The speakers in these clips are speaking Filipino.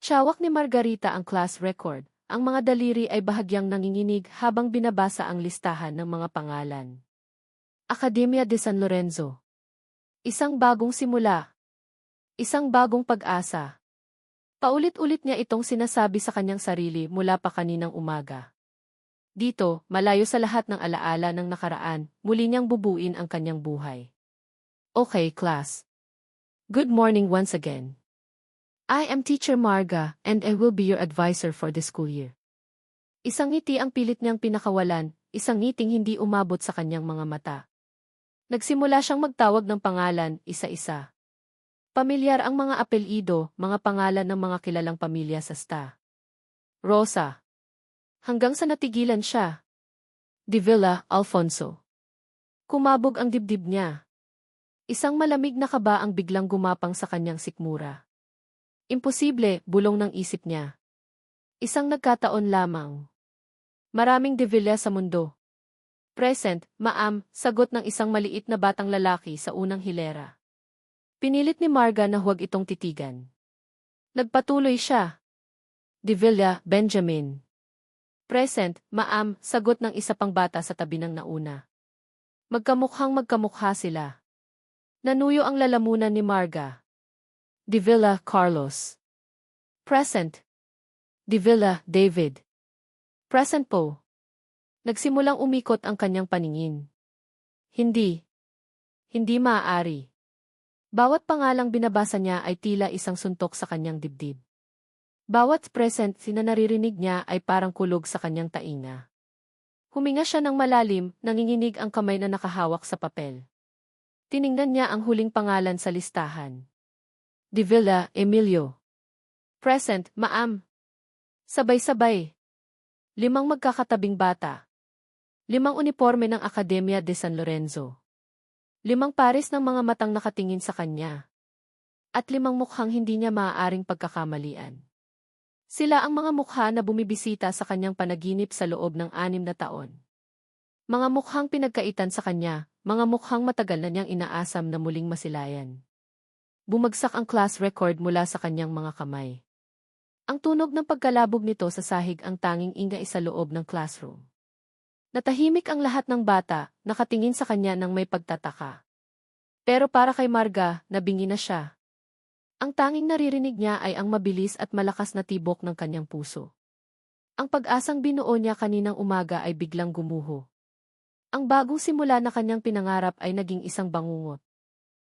Tiyawak ni Margarita ang class record. Ang mga daliri ay bahagyang nanginginig habang binabasa ang listahan ng mga pangalan. Academia de San Lorenzo. Isang bagong simula. Isang bagong pag-asa. Paulit-ulit niya itong sinasabi sa kanyang sarili mula pa kaninang umaga. Dito, malayo sa lahat ng alaala ng nakaraan, muli niyang bubuin ang kanyang buhay. Okay, class. Good morning once again. I am Teacher Marga, and I will be your advisor for the school year. Isang ngiti ang pilit niyang pinakawalan, isang ngiting hindi umabot sa kanyang mga mata. Nagsimula siyang magtawag ng pangalan, isa-isa. Pamilyar ang mga apelyido, mga pangalan ng mga kilalang pamilya sa STA. Rosa. Hanggang sa natigilan siya. De Villa, Alfonso. Kumabog ang dibdib niya. Isang malamig na kaba ang biglang gumapang sa kanyang sikmura. Imposible, bulong ng isip niya. Isang nagkataon lamang. Maraming De Villa sa mundo. Present, ma'am, sagot ng isang maliit na batang lalaki sa unang hilera. Pinilit ni Marga na huwag itong titigan. Nagpatuloy siya. De Villa, Benjamin. Present, ma'am, sagot ng isa pang bata sa tabi ng nauna. Magkamukhang magkamukha sila. Nanuyo ang lalamunan ni Marga. De Villa, Carlos. Present. De Villa, David. Present po. Nagsimulang umikot ang kanyang paningin. Hindi. Hindi maaari. Bawat pangalang binabasa niya ay tila isang suntok sa kanyang dibdib. Bawat present na naririnig niya ay parang kulog sa kanyang tainga. Huminga siya ng malalim, nanginginig ang kamay na nakahawak sa papel. Tiningnan niya ang huling pangalan sa listahan. De Villa, Emilio. Present, ma'am. Sabay-sabay. 5 magkakatabing bata. 5 uniforme ng Academia de San Lorenzo. 5 pares ng mga matang nakatingin sa kanya. At 5 mukhang hindi niya maaaring pagkakamalian. Sila ang mga mukha na bumibisita sa kanyang panaginip sa loob ng 6 na taon. Mga mukhang pinagkaitan sa kanya, mga mukhang matagal na niyang inaasam na muling masilayan. Bumagsak ang class record mula sa kanyang mga kamay. Ang tunog ng pagkalabog nito sa sahig ang tanging ingay sa loob ng classroom. Natahimik ang lahat ng bata, nakatingin sa kanya ng may pagtataka. Pero para kay Marga, nabingi na siya. Ang tanging naririnig niya ay ang mabilis at malakas na tibok ng kanyang puso. Ang pag-asang binuo niya kaninang umaga ay biglang gumuho. Ang bagong simula na kanyang pinangarap ay naging isang bangungot.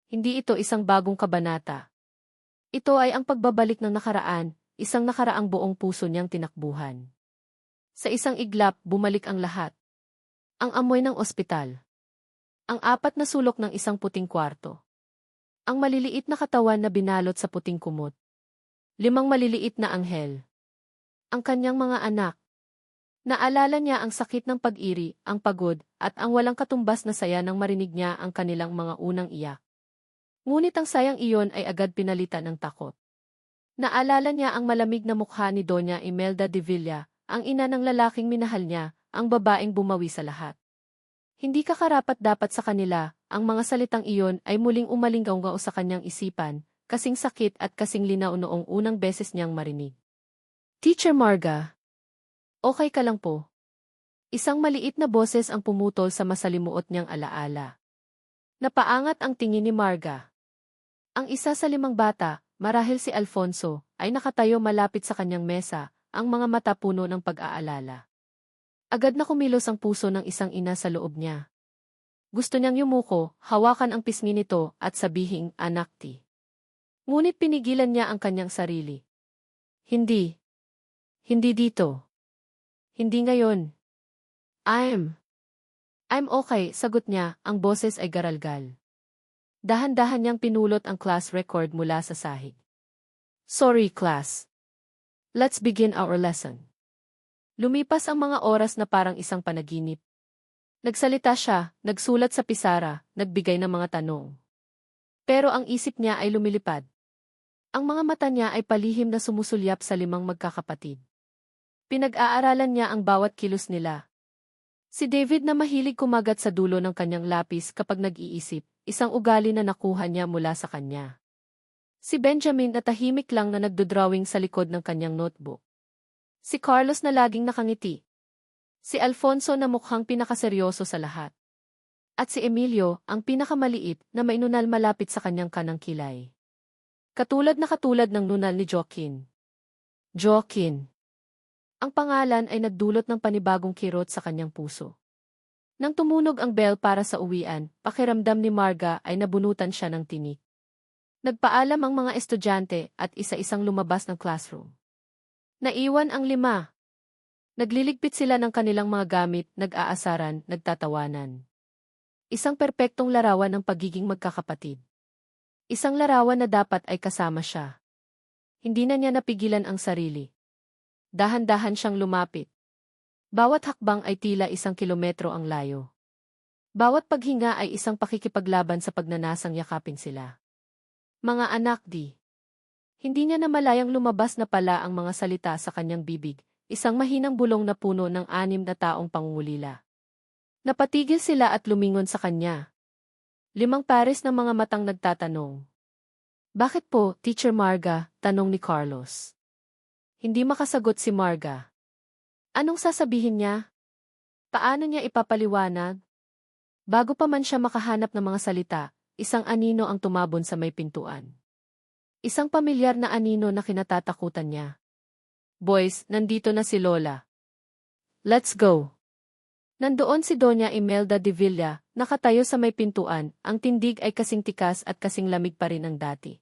Hindi ito isang bagong kabanata. Ito ay ang pagbabalik ng nakaraan, isang nakaraang buong puso niyang tinakbuhan. Sa isang iglap, bumalik ang lahat. Ang amoy ng ospital. Ang 4 na sulok ng isang puting kwarto. Ang maliliit na katawan na binalot sa puting kumot. 5 maliliit na anghel. Ang kanyang mga anak. Naalala niya ang sakit ng pag-iri, ang pagod, at ang walang katumbas na saya nang marinig niya ang kanilang mga unang iyak. Ngunit ang sayang iyon ay agad pinalitan ng takot. Naalala niya ang malamig na mukha ni Doña Imelda de Villa, ang ina ng lalaking minahal niya, ang babaeng bumawi sa lahat. Hindi ka karapat-dapat sa kanila, ang mga salitang iyon ay muling umalinggaw-ngaw sa kanyang isipan, kasing sakit at kasing linaw noong unang beses niyang marinig. Teacher Marga. Okay ka lang po. Isang maliit na boses ang pumutol sa masalimuot niyang alaala. Napaangat ang tingin ni Marga. Ang isa sa 5 bata, marahil si Alfonso, ay nakatayo malapit sa kanyang mesa, ang mga mata puno ng pag-aalala. Agad na kumilos ang puso ng isang ina sa loob niya. Gusto niyang yumuko, hawakan ang pisngi nito, at sabihing, anak ti. Ngunit pinigilan niya ang kanyang sarili. Hindi. Hindi dito. Hindi ngayon. I'm okay, sagot niya, ang boses ay garalgal. Dahan-dahan niyang pinulot ang class record mula sa sahig. Sorry, class. Let's begin our lesson. Lumipas ang mga oras na parang isang panaginip. Nagsalita siya, nagsulat sa pisara, nagbigay ng mga tanong. Pero ang isip niya ay lumilipad. Ang mga mata niya ay palihim na sumusulyap sa 5 magkakapatid. Pinag-aaralan niya ang bawat kilos nila. Si David na mahilig kumagat sa dulo ng kanyang lapis kapag nag-iisip, isang ugali na nakuha niya mula sa kanya. Si Benjamin na tahimik lang na nagdodrawing sa likod ng kanyang notebook. Si Carlos na laging nakangiti. Si Alfonso na mukhang pinakaseryoso sa lahat. At si Emilio, ang pinakamaliit na mainunal malapit sa kanyang kanang kilay. Katulad ng nunal ni Joaquin. Joaquin. Ang pangalan ay nagdulot ng panibagong kirot sa kanyang puso. Nang tumunog ang bell para sa uwian, pakiramdam ni Marga ay nabunutan siya ng tinik. Nagpaalam ang mga estudyante at isa-isang lumabas ng classroom. Naiwan ang 5. Nagliligpit sila ng kanilang mga gamit, nag-aasaran, nagtatawanan. Isang perpektong larawan ng pagiging magkakapatid. Isang larawan na dapat ay kasama siya. Hindi na niya napigilan ang sarili. Dahan-dahan siyang lumapit. Bawat hakbang ay tila 1 kilometro ang layo. Bawat paghinga ay isang pakikipaglaban sa pagnanasang yakapin sila. Mga anak di. Hindi niya namalayang lumabas na pala ang mga salita sa kanyang bibig, isang mahinang bulong na puno ng 6 na taong pangungulila. Napatigil sila at lumingon sa kanya. 5 pares ng mga matang nagtatanong. Bakit po, Teacher Marga? Tanong ni Carlos. Hindi makasagot si Marga. Anong sasabihin niya? Paano niya ipapaliwanag? Bago pa man siya makahanap ng mga salita, isang anino ang tumabon sa may pintuan. Isang pamilyar na anino na kinatatakutan niya. Boys, nandito na si Lola. Let's go. Nandoon si Doña Imelda de Villa, nakatayo sa may pintuan, ang tindig ay kasing tikas at kasing lamig pa rin ang dati.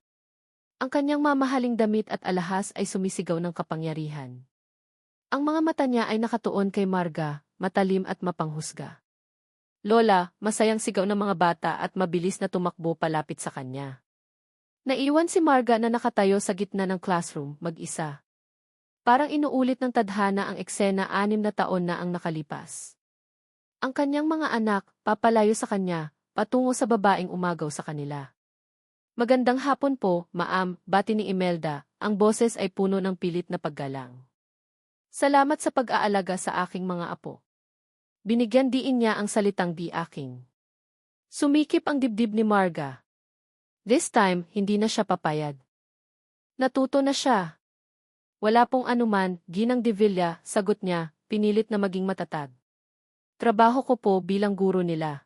Ang kanyang mamahaling damit at alahas ay sumisigaw ng kapangyarihan. Ang mga mata niya ay nakatuon kay Marga, matalim at mapanghusga. Lola, masayang sigaw ng mga bata at mabilis na tumakbo palapit sa kanya. Naiwan si Marga na nakatayo sa gitna ng classroom, mag-isa. Parang inuulit ng tadhana ang eksena 6 na taon na ang nakalipas. Ang kanyang mga anak, papalayo sa kanya, patungo sa babaeng umagaw sa kanila. Magandang hapon po, Ma'am, bati ni Imelda, ang boses ay puno ng pilit na paggalang. Salamat sa pag-aalaga sa aking mga apo. Binigyan diin niya ang salitang di aking. Sumikip ang dibdib ni Marga. This time, hindi na siya papayag. Natuto na siya. Wala pong anuman, Ginang de Villa, sagot niya, pinilit na maging matatag. Trabaho ko po bilang guro nila.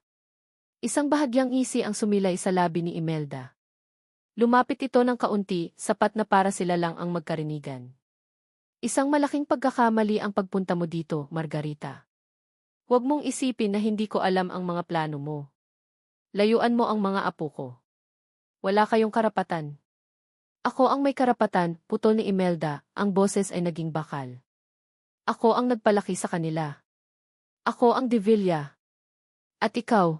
Isang bahagyang isi ang sumilay sa labi ni Imelda. Lumapit ito ng kaunti, sapat na para sila lang ang magkarinigan. Isang malaking pagkakamali ang pagpunta mo dito, Margarita. Huwag mong isipin na hindi ko alam ang mga plano mo. Layuan mo ang mga apo ko. Wala kayong karapatan. Ako ang may karapatan, putol ni Imelda, ang boses ay naging bakal. Ako ang nagpalaki sa kanila. Ako ang de Villa. At ikaw?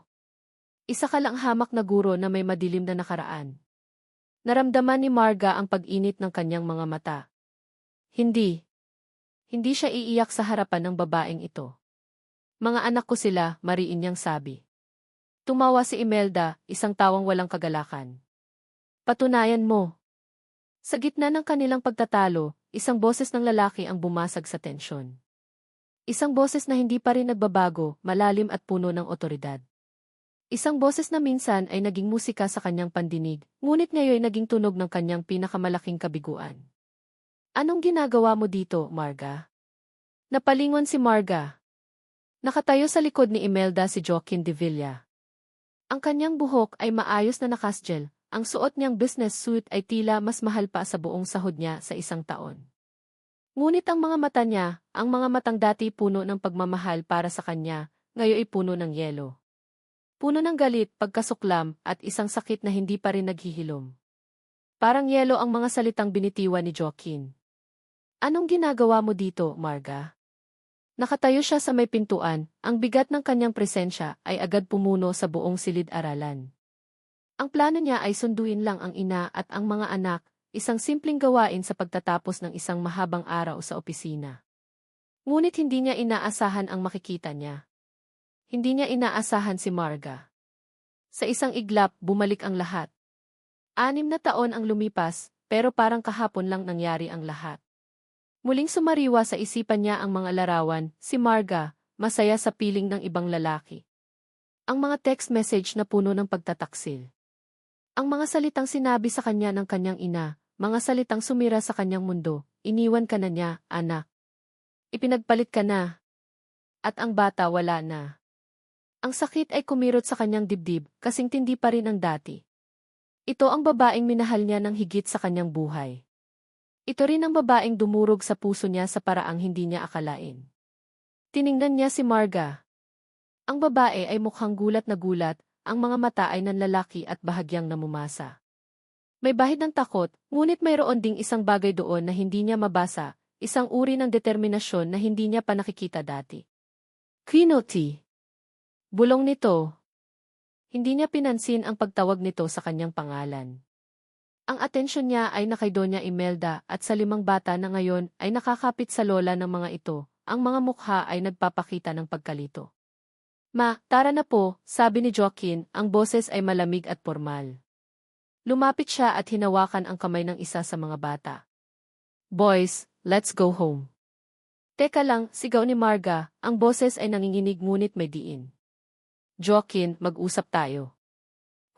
Isa ka lang hamak na guro na may madilim na nakaraan. Naramdaman ni Marga ang pag-init ng kanyang mga mata. Hindi. Hindi siya iiyak sa harapan ng babaeng ito. Mga anak ko sila, mariin niyang sabi. Tumawa si Imelda, isang tawang walang kagalakan. Patunayan mo. Sa gitna ng kanilang pagtatalo, isang boses ng lalaki ang bumasag sa tensyon. Isang boses na hindi pa rin nagbabago, malalim at puno ng otoridad. Isang boses na minsan ay naging musika sa kanyang pandinig, ngunit ngayon naging tunog ng kanyang pinakamalaking kabiguan. Anong ginagawa mo dito, Marga? Napalingon si Marga. Nakatayo sa likod ni Imelda si Joaquin de Villa. Ang kanyang buhok ay maayos na nakasgel, ang suot niyang business suit ay tila mas mahal pa sa buong sahod niya sa 1 taon. Ngunit ang mga mata niya, ang mga matang dati puno ng pagmamahal para sa kanya, ngayon ay puno ng yelo. Puno ng galit, pagkasuklam, at isang sakit na hindi pa rin naghihilom. Parang yelo ang mga salitang binitiwan ni Joaquin. Anong ginagawa mo dito, Marga? Nakatayo siya sa may pintuan, ang bigat ng kanyang presensya ay agad pumuno sa buong silid-aralan. Ang plano niya ay sunduin lang ang ina at ang mga anak, isang simpleng gawain sa pagtatapos ng isang mahabang araw sa opisina. Ngunit hindi niya inaasahan ang makikita niya. Hindi niya inaasahan si Marga. Sa isang iglap, bumalik ang lahat. 6 na taon ang lumipas, pero parang kahapon lang nangyari ang lahat. Muling sumariwa sa isipan niya ang mga larawan, si Marga, masaya sa piling ng ibang lalaki. Ang mga text message na puno ng pagtataksil. Ang mga salitang sinabi sa kanya ng kanyang ina, mga salitang sumira sa kanyang mundo, iniwan ka na niya, anak. Ipinagpalit ka na. At ang bata wala na. Ang sakit ay kumirot sa kanyang dibdib, kasing tindi pa rin ang dati. Ito ang babaeng minahal niya ng higit sa kanyang buhay. Ito rin ang babaeng dumurog sa puso niya sa paraang hindi niya akalain. Tiningnan niya si Marga. Ang babae ay mukhang gulat na gulat, ang mga mata ay nanlalaki at bahagyang namumasa. May bahid ng takot, ngunit mayroon ding isang bagay doon na hindi niya mabasa, isang uri ng determinasyon na hindi niya pa nakikita dati. Quinoti. Bulong nito. Hindi niya pinansin ang pagtawag nito sa kanyang pangalan. Ang atensyon niya ay nakay Doña Imelda at sa 5 bata na ngayon ay nakakapit sa lola ng mga ito, ang mga mukha ay nagpapakita ng pagkalito. Ma, tara na po, sabi ni Joaquin, ang boses ay malamig at formal. Lumapit siya at hinawakan ang kamay ng isa sa mga bata. Boys, let's go home. Teka lang, sigaw ni Marga, ang boses ay nanginginig ngunit may diin. Joaquin, mag-usap tayo.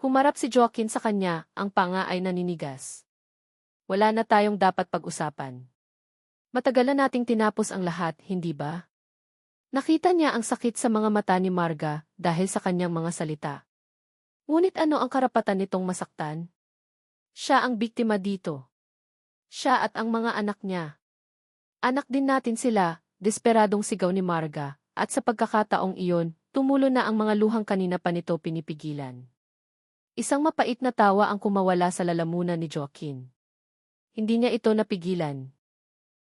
Humarap si Joaquin sa kanya, ang panga ay naninigas. Wala na tayong dapat pag-usapan. Matagal na nating tinapos ang lahat, hindi ba? Nakita niya ang sakit sa mga mata ni Marga dahil sa kanyang mga salita. Ngunit ano ang karapatan nitong masaktan? Siya ang biktima dito. Siya at ang mga anak niya. Anak din natin sila, desperadong sigaw ni Marga, at sa pagkakataong iyon, tumulo na ang mga luhang kanina pa nito pinipigilan. Isang mapait na tawa ang kumawala sa lalamunan ni Joaquin. Hindi niya ito napigilan.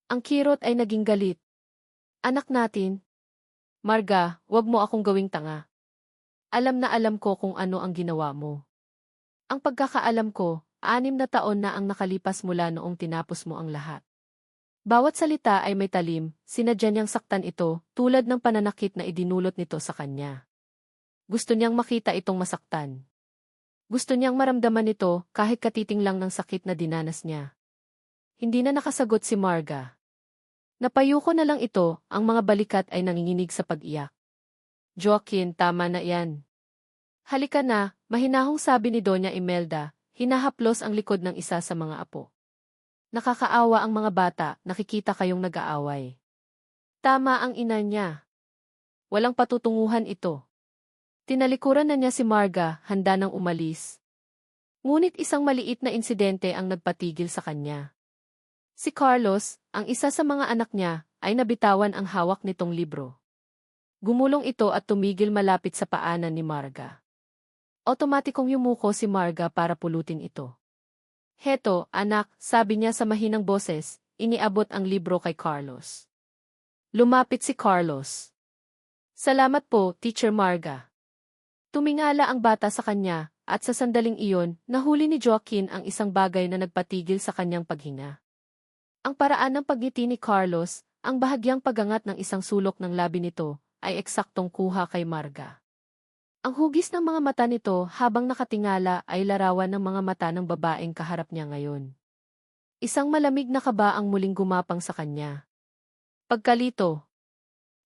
Ang kirot ay naging galit. Anak natin. Marga, wag mo akong gawing tanga. Alam na alam ko kung ano ang ginawa mo. Ang pagkakaalam ko, 6 na taon na ang nakalipas mula noong tinapos mo ang lahat. Bawat salita ay may talim, sinadya niyang saktan ito, tulad ng pananakit na idinulot nito sa kanya. Gusto niyang makita itong masaktan. Gusto niyang maramdaman ito kahit katiting lang ng sakit na dinanas niya. Hindi na nakasagot si Marga. Napayuko na lang ito, ang mga balikat ay nanginginig sa pag-iyak. Joaquin, tama na yan. Halika na, mahinahong sabi ni Doña Imelda, hinahaplos ang likod ng isa sa mga apo. Nakakaawa ang mga bata, nakikita kayong nag-aaway. Tama ang ina niya. Walang patutunguhan ito. Tinalikuran na niya si Marga, handa nang umalis. Ngunit isang maliit na insidente ang nagpatigil sa kanya. Si Carlos, ang isa sa mga anak niya, ay nabitawan ang hawak nitong libro. Gumulong ito at tumigil malapit sa paanan ni Marga. Otomatikong yumuko si Marga para pulutin ito. Heto, anak, sabi niya sa mahinang boses, iniabot ang libro kay Carlos. Lumapit si Carlos. Salamat po, Teacher Marga. Tumingala ang bata sa kanya, at sa sandaling iyon, nahuli ni Joaquin ang isang bagay na nagpatigil sa kanyang paghinga. Ang paraan ng pagngiti ni Carlos, ang bahagyang pagangat ng isang sulok ng labi nito, ay eksaktong kuha kay Marga. Ang hugis ng mga mata nito habang nakatingala ay larawan ng mga mata ng babaeng kaharap niya ngayon. Isang malamig na kaba ang muling gumapang sa kanya. Pagkalito.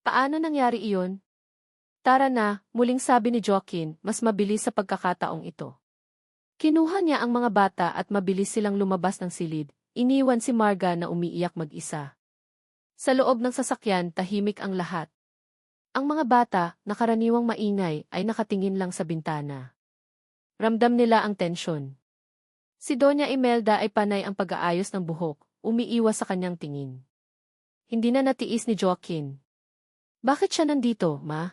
Paano nangyari iyon? Tara na, muling sabi ni Joaquin, mas mabilis sa pagkakataong ito. Kinuha niya ang mga bata at mabilis silang lumabas ng silid, iniwan si Marga na umiiyak mag-isa. Sa loob ng sasakyan, tahimik ang lahat. Ang mga bata, na karaniwang maingay, ay nakatingin lang sa bintana. Ramdam nila ang tensyon. Si Doña Imelda ay panay ang pag-aayos ng buhok, umiiwas sa kanyang tingin. Hindi na natiis ni Joaquin. Bakit siya nandito, ma?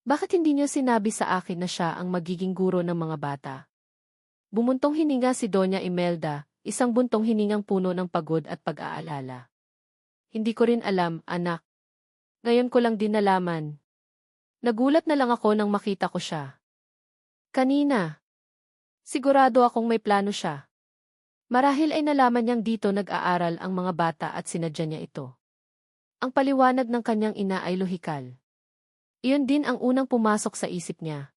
Bakit hindi niyo sinabi sa akin na siya ang magiging guro ng mga bata? Bumuntong hininga si Doña Imelda, isang buntong hiningang puno ng pagod at pag-aalala. Hindi ko rin alam, anak. Ngayon ko lang din nalaman. Nagulat na lang ako nang makita ko siya. Kanina. Sigurado akong may plano siya. Marahil ay nalaman niyang dito nag-aaral ang mga bata at sinadya niya ito. Ang paliwanag ng kanyang ina ay lohikal. Iyon din ang unang pumasok sa isip niya.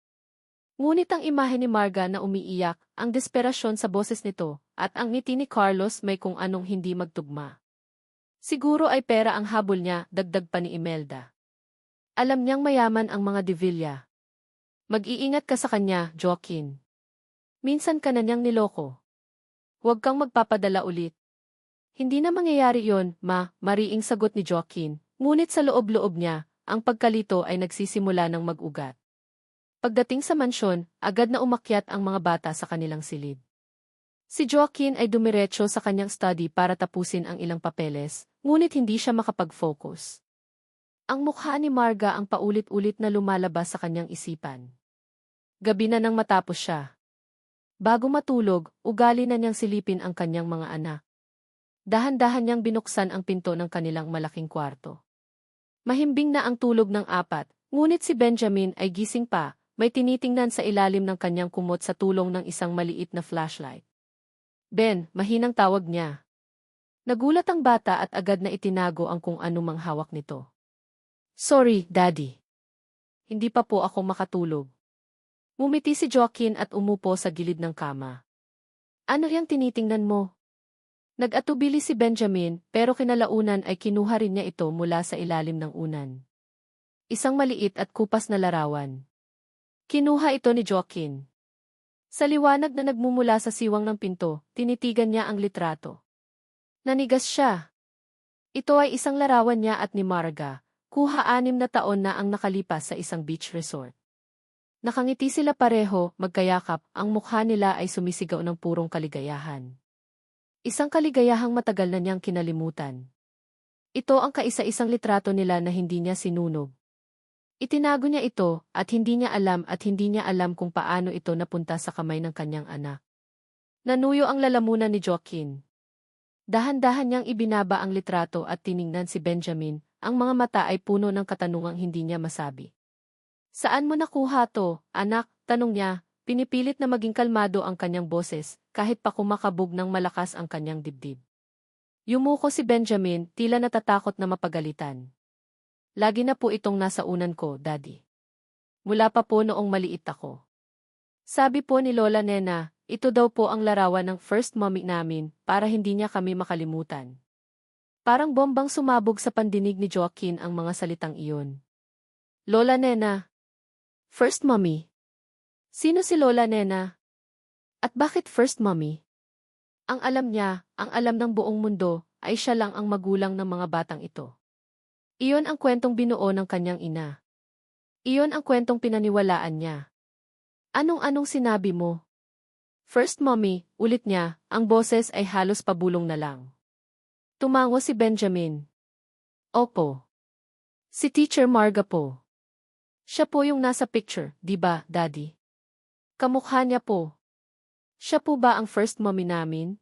Ngunit ang imahe ni Marga na umiiyak, ang desperasyon sa boses nito, at ang ngiti ni Carlos may kung anong hindi magtugma. Siguro ay pera ang habol niya, dagdag pa ni Imelda. Alam niyang mayaman ang mga De Villa. Mag-iingat ka sa kanya, Joaquin. Minsan ka na niyang niloko. Huwag kang magpapadala ulit. Hindi na mangyayari yon, mariing sagot ni Joaquin, ngunit sa loob-loob niya, ang pagkalito ay nagsisimula ng mag-ugat. Pagdating sa mansyon, agad na umakyat ang mga bata sa kanilang silid. Si Joaquin ay dumiretso sa kanyang study para tapusin ang ilang papeles, ngunit hindi siya makapag-focus. Ang mukha ni Marga ang paulit-ulit na lumalabas sa kanyang isipan. Gabi na nang matapos siya. Bago matulog, ugali na niyang silipin ang kanyang mga anak. Dahan-dahan niyang binuksan ang pinto ng kanilang malaking kwarto. Mahimbing na ang tulog ng apat, ngunit si Benjamin ay gising pa, may tinitingnan sa ilalim ng kanyang kumot sa tulong ng isang maliit na flashlight. Ben, mahinang tawag niya. Nagulat ang bata at agad na itinago ang kung anumang hawak nito. Sorry, Daddy. Hindi pa po ako makatulog. Ngumiti si Joaquin at umupo sa gilid ng kama. Ano yang tinitingnan mo? Nag-atubili si Benjamin pero kinalaunan ay kinuha rin niya ito mula sa ilalim ng unan. Isang maliit at kupas na larawan. Kinuha ito ni Joaquin. Sa liwanag na nagmumula sa siwang ng pinto, tinitigan niya ang litrato. Nanigas siya. Ito ay isang larawan niya at ni Marga, kuha 6 na taon na ang nakalipas sa isang beach resort. Nakangiti sila pareho, magkayakap, ang mukha nila ay sumisigaw ng purong kaligayahan. Isang kaligayahang matagal na niyang kinalimutan. Ito ang kaisa-isang litrato nila na hindi niya sinunog. Itinago niya ito at hindi niya alam kung paano ito napunta sa kamay ng kanyang anak. Nanuyo ang lalamunan ni Joaquin. Dahan-dahan niyang ibinaba ang litrato at tiningnan si Benjamin, ang mga mata ay puno ng katanungang hindi niya masabi. Saan mo nakuha to, anak? Tanong niya, pinipilit na maging kalmado ang kanyang boses, kahit pa kumakabog ng malakas ang kanyang dibdib. Yumuko si Benjamin, tila natatakot na mapagalitan. Lagi na po itong nasa unan ko, Daddy. Mula pa po noong maliit ako. Sabi po ni Lola Nena, ito daw po ang larawan ng first mommy namin para hindi niya kami makalimutan. Parang bombang sumabog sa pandinig ni Joaquin ang mga salitang iyon. Lola Nena. First mommy? Sino si Lola Nena? At bakit first mommy? Ang alam niya, ang alam ng buong mundo, ay siya lang ang magulang ng mga batang ito. Iyon ang kwentong binuo ng kanyang ina. Iyon ang kwentong pinaniwalaan niya. Anong-anong sinabi mo? First mommy, ulit niya, ang boses ay halos pabulong na lang. Tumango si Benjamin. Opo. Si Teacher Marga po. Siya po yung nasa picture, di ba, Daddy? Kamukha niya po. Siya po ba ang first mommy namin?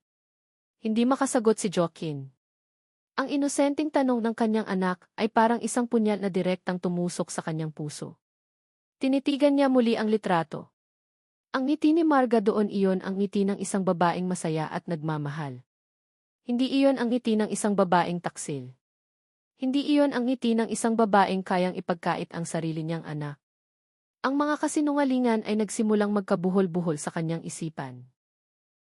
Hindi makasagot si Joaquin. Ang inosenteng tanong ng kanyang anak ay parang isang punyal na direktang tumusok sa kanyang puso. Tinitigan niya muli ang litrato. Ang ngiti ni Marga doon, iyon ang ngiti ng isang babaeng masaya at nagmamahal. Hindi iyon ang ngiti ng isang babaeng taksil. Hindi iyon ang ngiti ng isang babaeng kayang ipagkait ang sarili niyang anak. Ang mga kasinungalingan ay nagsimulang magkabuhol-buhol sa kanyang isipan.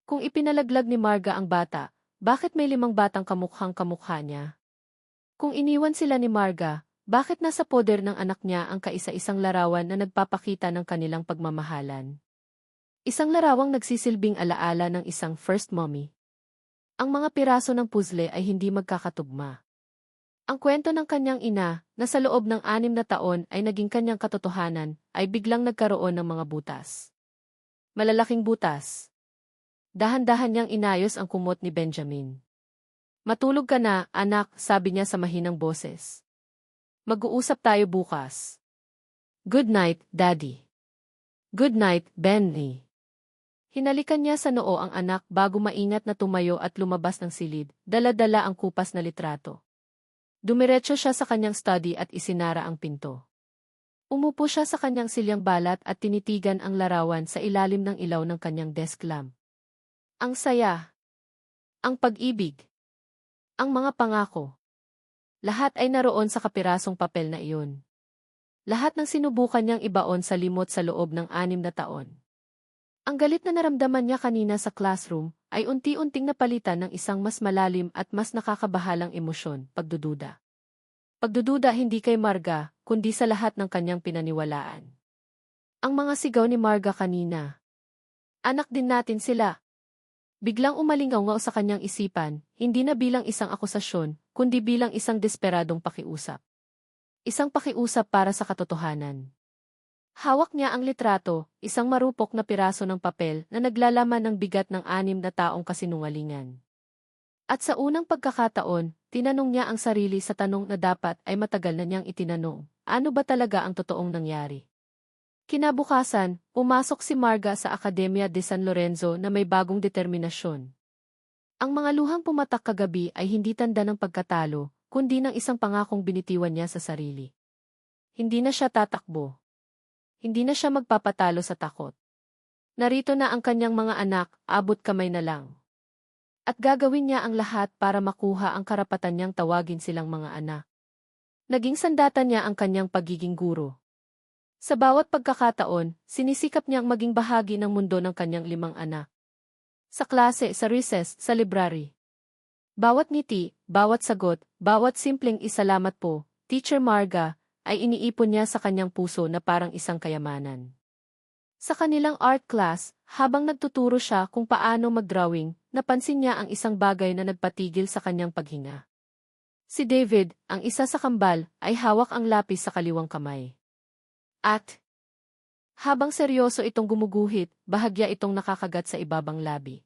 Kung ipinalaglag ni Marga ang bata, bakit may 5 batang kamukhang kamukha niya? Kung iniwan sila ni Marga, bakit nasa poder ng anak niya ang kaisa-isang larawan na nagpapakita ng kanilang pagmamahalan? Isang larawang nagsisilbing alaala ng isang first mommy. Ang mga piraso ng puzzle ay hindi magkakatugma. Ang kwento ng kanyang ina, na sa loob ng 6 na taon ay naging kanyang katotohanan, ay biglang nagkaroon ng mga butas. Malalaking butas. Dahan-dahan niyang inayos ang kumot ni Benjamin. Matulog ka na, anak, sabi niya sa mahinang boses. Mag-uusap tayo bukas. Good night, Daddy. Good night, Benny. Hinalikan niya sa noo ang anak bago maingat na tumayo at lumabas ng silid, dala-dala ang kupas na litrato. Dumiretso siya sa kanyang study at isinara ang pinto. Umupo siya sa kanyang silyang balat at tinitigan ang larawan sa ilalim ng ilaw ng kanyang desk lamp. Ang saya. Ang pag-ibig. Ang mga pangako. Lahat ay naroon sa kapirasong papel na iyon. Lahat ng sinubukan niyang ibaon sa limot sa loob ng 6 na taon. Ang galit na naramdaman niya kanina sa classroom ay unti-unting napalitan ng isang mas malalim at mas nakakabahalang emosyon, pagdududa. Pagdududa hindi kay Marga, kundi sa lahat ng kanyang pinaniwalaan. Ang mga sigaw ni Marga kanina. Anak din natin sila. Biglang umalingaw sa kanyang isipan, hindi na bilang isang akusasyon, kundi bilang isang desperadong pakiusap. Isang pakiusap para sa katotohanan. Hawak niya ang litrato, isang marupok na piraso ng papel na naglalaman ng bigat ng 6 na taong kasinungalingan. At sa unang pagkakataon, tinanong niya ang sarili sa tanong na dapat ay matagal na niyang itinanong, ano ba talaga ang totoong nangyari? Kinabukasan, pumasok si Marga sa Academia de San Lorenzo na may bagong determinasyon. Ang mga luhang pumatak kagabi ay hindi tanda ng pagkatalo, kundi ng isang pangakong binitiwan niya sa sarili. Hindi na siya tatakbo. Hindi na siya magpapatalo sa takot. Narito na ang kanyang mga anak, abot kamay na lang. At gagawin niya ang lahat para makuha ang karapatan niyang tawagin silang mga anak. Naging sandata niya ang kanyang pagiging guro. Sa bawat pagkakataon, sinisikap niyang maging bahagi ng mundo ng kanyang 5 anak. Sa klase, sa recess, sa library. Bawat ngiti, bawat sagot, bawat simpleng isalamat po, Teacher Marga, ay iniipon niya sa kanyang puso na parang isang kayamanan. Sa kanilang art class, habang nagtuturo siya kung paano mag-drawing, napansin niya ang isang bagay na nagpatigil sa kanyang paghinga. Si David, ang isa sa kambal, ay hawak ang lapis sa kaliwang kamay. At, habang seryoso itong gumuguhit, bahagya itong nakakagat sa ibabang labi.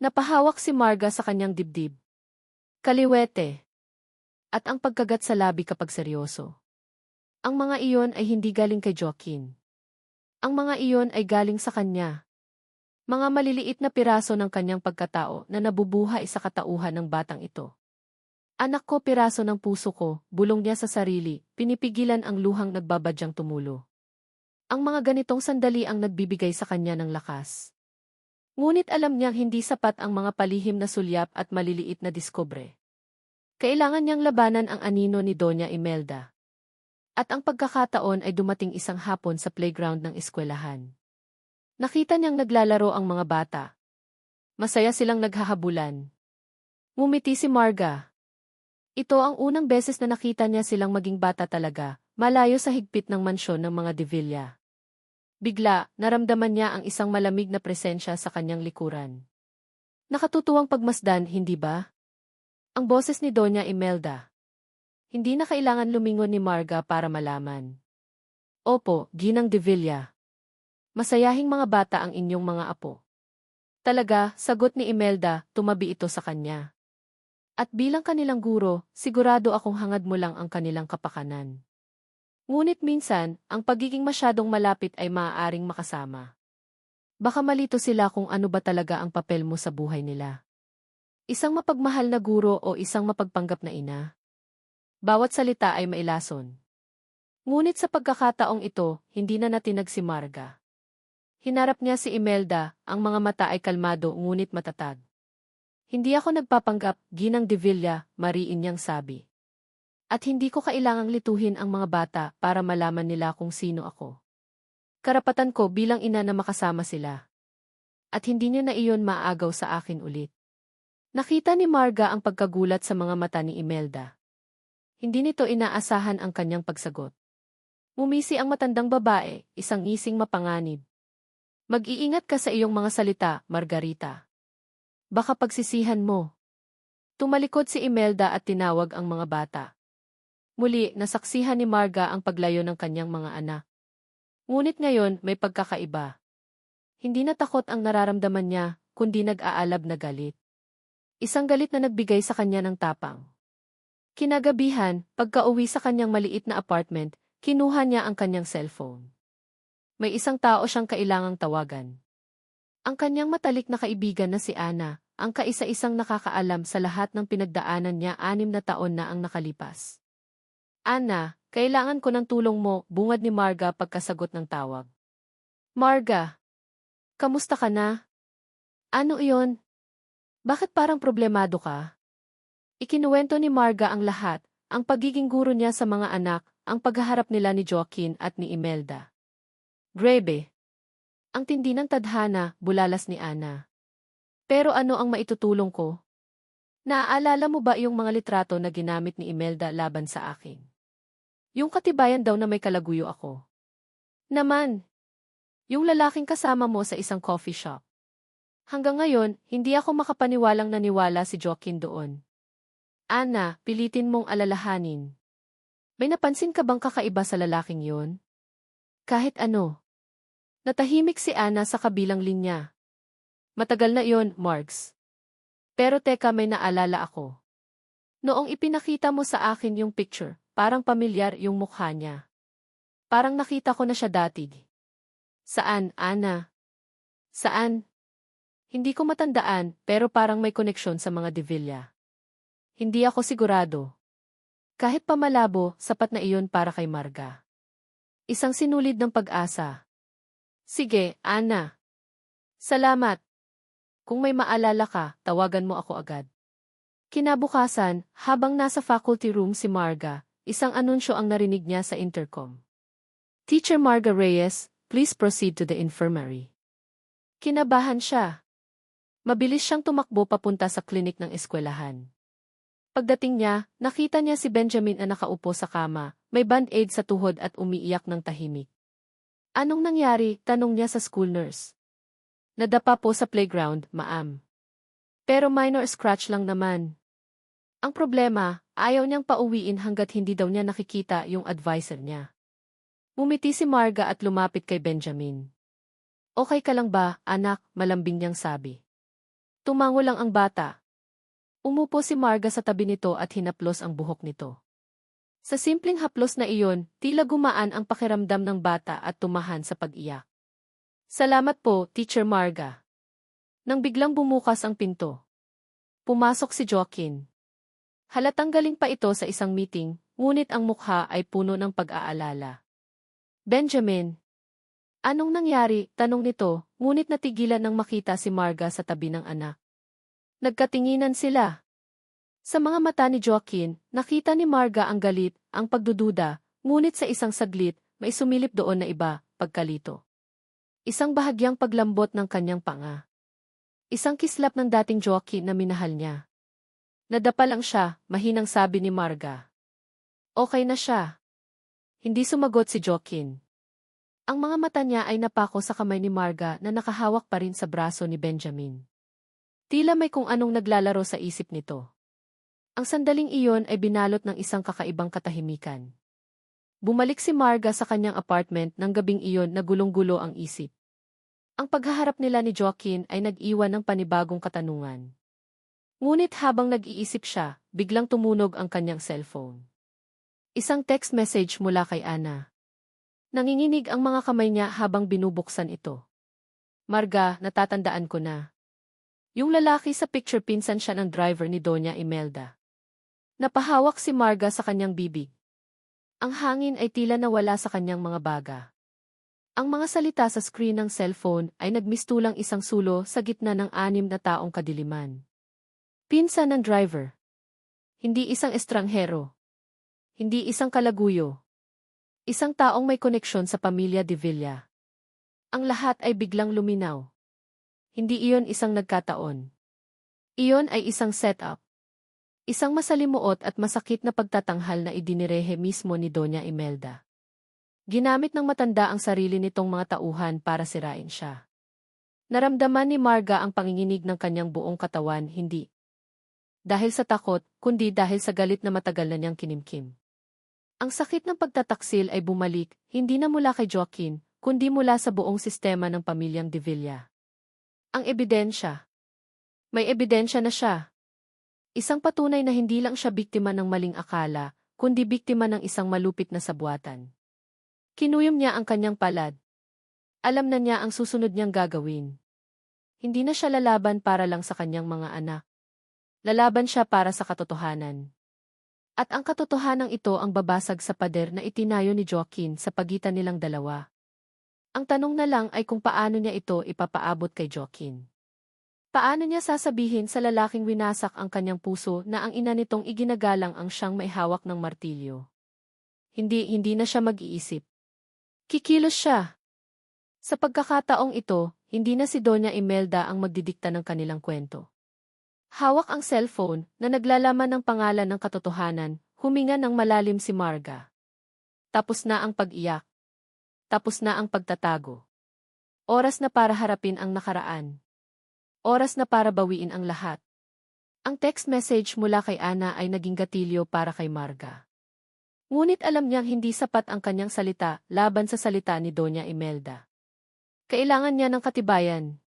Napahawak si Marga sa kanyang dibdib. Kaliwete. At ang pagkagat sa labi kapag seryoso. Ang mga iyon ay hindi galing kay Joaquin. Ang mga iyon ay galing sa kanya. Mga maliliit na piraso ng kanyang pagkatao na nabubuhay sa katauhan ng batang ito. Anak ko, piraso ng puso ko, bulong niya sa sarili, pinipigilan ang luhang nagbabadyang tumulo. Ang mga ganitong sandali ang nagbibigay sa kanya ng lakas. Ngunit alam niyang hindi sapat ang mga palihim na sulyap at maliliit na diskobre. Kailangan niyang labanan ang anino ni Doña Imelda. At ang pagkakataon ay dumating isang hapon sa playground ng eskwelahan. Nakita niyang naglalaro ang mga bata. Masaya silang naghahabulan. Ngumiti si Marga. Ito ang unang beses na nakita niya silang maging bata talaga, malayo sa higpit ng mansyon ng mga De Villa. Bigla, naramdaman niya ang isang malamig na presensya sa kanyang likuran. Nakatutuwang pagmasdan, hindi ba? Ang boses ni Doña Imelda. Hindi na kailangan lumingon ni Marga para malaman. Opo, Ginang De Villa. Masayahing mga bata ang inyong mga apo. Talaga, sagot ni Imelda, tumabi ito sa kanya. At bilang kanilang guro, sigurado akong hangad mo lang ang kanilang kapakanan. Ngunit minsan, ang pagiging masyadong malapit ay maaaring makasama. Baka malito sila kung ano ba talaga ang papel mo sa buhay nila. Isang mapagmahal na guro o isang mapagpanggap na ina. Bawat salita ay mailason. Ngunit sa pagkakataong ito, hindi na natinag si Marga. Hinarap niya si Imelda, ang mga mata ay kalmado ngunit matatag. Hindi ako nagpapanggap, Ginang De Villa, mariin niyang sabi. At hindi ko kailangang lituhin ang mga bata para malaman nila kung sino ako. Karapatan ko bilang ina na makasama sila. At hindi niya na iyon maaagaw sa akin ulit. Nakita ni Marga ang pagkagulat sa mga mata ni Imelda. Hindi nito inaasahan ang kanyang pagsagot. Mumisi ang matandang babae, isang ngising mapanganib. Mag-iingat ka sa iyong mga salita, Margarita. Baka pagsisihan mo. Tumalikod si Imelda at tinawag ang mga bata. Muli, nasaksihan ni Marga ang paglayo ng kanyang mga anak. Ngunit ngayon, may pagkakaiba. Hindi na takot ang nararamdaman niya, kundi nag-aalab na galit. Isang galit na nagbigay sa kanya ng tapang. Kinagabihan, pagka-uwi sa kanyang maliit na apartment, kinuha niya ang kanyang cellphone. May isang tao siyang kailangang tawagan. Ang kanyang matalik na kaibigan na si Ana, ang kaisa-isang nakakaalam sa lahat ng pinagdaanan niya 6 na taon na ang nakalipas. Ana, kailangan ko ng tulong mo, bungad ni Marga pagkasagot ng tawag. Marga, kamusta ka na? Ano iyon? Bakit parang problemado ka? Ikinuwento ni Marga ang lahat, ang pagiging guro niya sa mga anak, ang paghaharap nila ni Joaquin at ni Imelda. Grebe. Ang tindi ng tadhana, bulalas ni Ana. Pero ano ang maitutulong ko? Naaalala mo ba yung mga litrato na ginamit ni Imelda laban sa akin? Yung katibayan daw na may kalaguyo ako. Naman. Yung lalaking kasama mo sa isang coffee shop. Hanggang ngayon, hindi ako makapaniwalang naniwala si Joaquin doon. Ana, pilitin mong alalahanin. May napansin ka bang kakaiba sa lalaking yon? Kahit ano. Natahimik si Ana sa kabilang linya. Matagal na yon, Marks. Pero teka, may naalala ako. Noong ipinakita mo sa akin yung picture, parang pamilyar yung mukha niya. Parang nakita ko na siya dati. Saan, Ana? Saan? Hindi ko matandaan, pero parang may koneksyon sa mga De Villa. Hindi ako sigurado. Kahit pamalabo, sapat na iyon para kay Marga. Isang sinulid ng pag-asa. Sige, Ana. Salamat. Kung may maalala ka, tawagan mo ako agad. Kinabukasan, habang nasa faculty room si Marga, isang anunsyo ang narinig niya sa intercom. Teacher Marga Reyes, please proceed to the infirmary. Kinabahan siya. Mabilis siyang tumakbo papunta sa klinik ng eskwelahan. Pagdating niya, nakita niya si Benjamin na nakaupo sa kama, may band-aid sa tuhod at umiiyak ng tahimik. Anong nangyari? Tanong niya sa school nurse. Nadapa po sa playground, ma'am. Pero minor scratch lang naman. Ang problema, ayaw niyang pauwiin hanggat hindi daw niya nakikita yung advisor niya. Mumiti si Marga at lumapit kay Benjamin. Okay ka lang ba, anak? Malambing niyang sabi. Tumango lang ang bata. Umupo si Marga sa tabi nito at hinaplos ang buhok nito. Sa simpleng haplos na iyon, tila gumaan ang pakiramdam ng bata at tumahan sa pag-iyak. Salamat po, Teacher Marga. Nang biglang bumukas ang pinto. Pumasok si Joaquin. Halatang galing pa ito sa isang meeting, ngunit ang mukha ay puno ng pag-aalala. Benjamin. Anong nangyari? Tanong nito, ngunit natigilan nang makita si Marga sa tabi ng anak. Nagkatinginan sila. Sa mga mata ni Joaquin, nakita ni Marga ang galit, ang pagdududa, ngunit sa isang saglit, may sumilip doon na iba, pagkalito. Isang bahagyang paglambot ng kanyang panga. Isang kislap ng dating Joaquin na minahal niya. Nadapa lang siya, mahinang sabi ni Marga. Okay na siya. Hindi sumagot si Joaquin. Ang mga mata niya ay napako sa kamay ni Marga na nakahawak pa rin sa braso ni Benjamin. Tila may kung anong naglalaro sa isip nito. Ang sandaling iyon ay binalot ng isang kakaibang katahimikan. Bumalik si Marga sa kanyang apartment ng gabing iyon na gulong-gulo ang isip. Ang paghaharap nila ni Joaquin ay nag-iwan ng panibagong katanungan. Ngunit habang nag-iisip siya, biglang tumunog ang kanyang cellphone. Isang text message mula kay Ana. Nanginginig ang mga kamay niya habang binubuksan ito. Marga, natatandaan ko na. Yung lalaki sa picture, pinsan siya ng driver ni Doña Imelda. Napahawak si Marga sa kanyang bibig. Ang hangin ay tila nawala sa kanyang mga baga. Ang mga salita sa screen ng cellphone ay nagmistulang isang sulo sa gitna ng 6 na taong kadiliman. Pinsan ng driver. Hindi isang estranghero. Hindi isang kalaguyo. Isang taong may koneksyon sa pamilya De Villa. Ang lahat ay biglang luminaw. Hindi iyon isang nagkataon. Iyon ay isang setup. Isang masalimuot at masakit na pagtatanghal na idinirehe mismo ni Doña Imelda. Ginamit ng matanda ang sarili nitong mga tauhan para sirain siya. Naramdaman ni Marga ang panginginig ng kanyang buong katawan, hindi dahil sa takot, kundi dahil sa galit na matagal na niyang kinimkim. Ang sakit ng pagtataksil ay bumalik, hindi na mula kay Joaquin, kundi mula sa buong sistema ng pamilyang De Villa. Ang ebidensya. May ebidensya na siya. Isang patunay na hindi lang siya biktima ng maling akala, kundi biktima ng isang malupit na sabuatan. Kinuyom niya ang kanyang palad. Alam na niya ang susunod niyang gagawin. Hindi na siya lalaban para lang sa kanyang mga anak. Lalaban siya para sa katotohanan. At ang katotohanan ito ang babasag sa pader na itinayo ni Joaquin sa pagitan nilang dalawa. Ang tanong na lang ay kung paano niya ito ipapaabot kay Joaquin. Paano niya sasabihin sa lalaking winasak ang kanyang puso na ang ina nitong iginagalang ang siyang may hawak ng martilyo. Hindi na siya mag-iisip. Kikilos siya. Sa pagkakataong ito, hindi na si Doña Imelda ang magdidikta ng kanilang kwento. Hawak ang cellphone na naglalaman ng pangalan ng katotohanan, huminga ng malalim si Marga. Tapos na ang pag-iyak. Tapos na ang pagtatago. Oras na para harapin ang nakaraan. Oras na para bawiin ang lahat. Ang text message mula kay Ana ay naging gatilyo para kay Marga. Ngunit alam niyang hindi sapat ang kanyang salita laban sa salita ni Doña Imelda. Kailangan niya ng katibayan.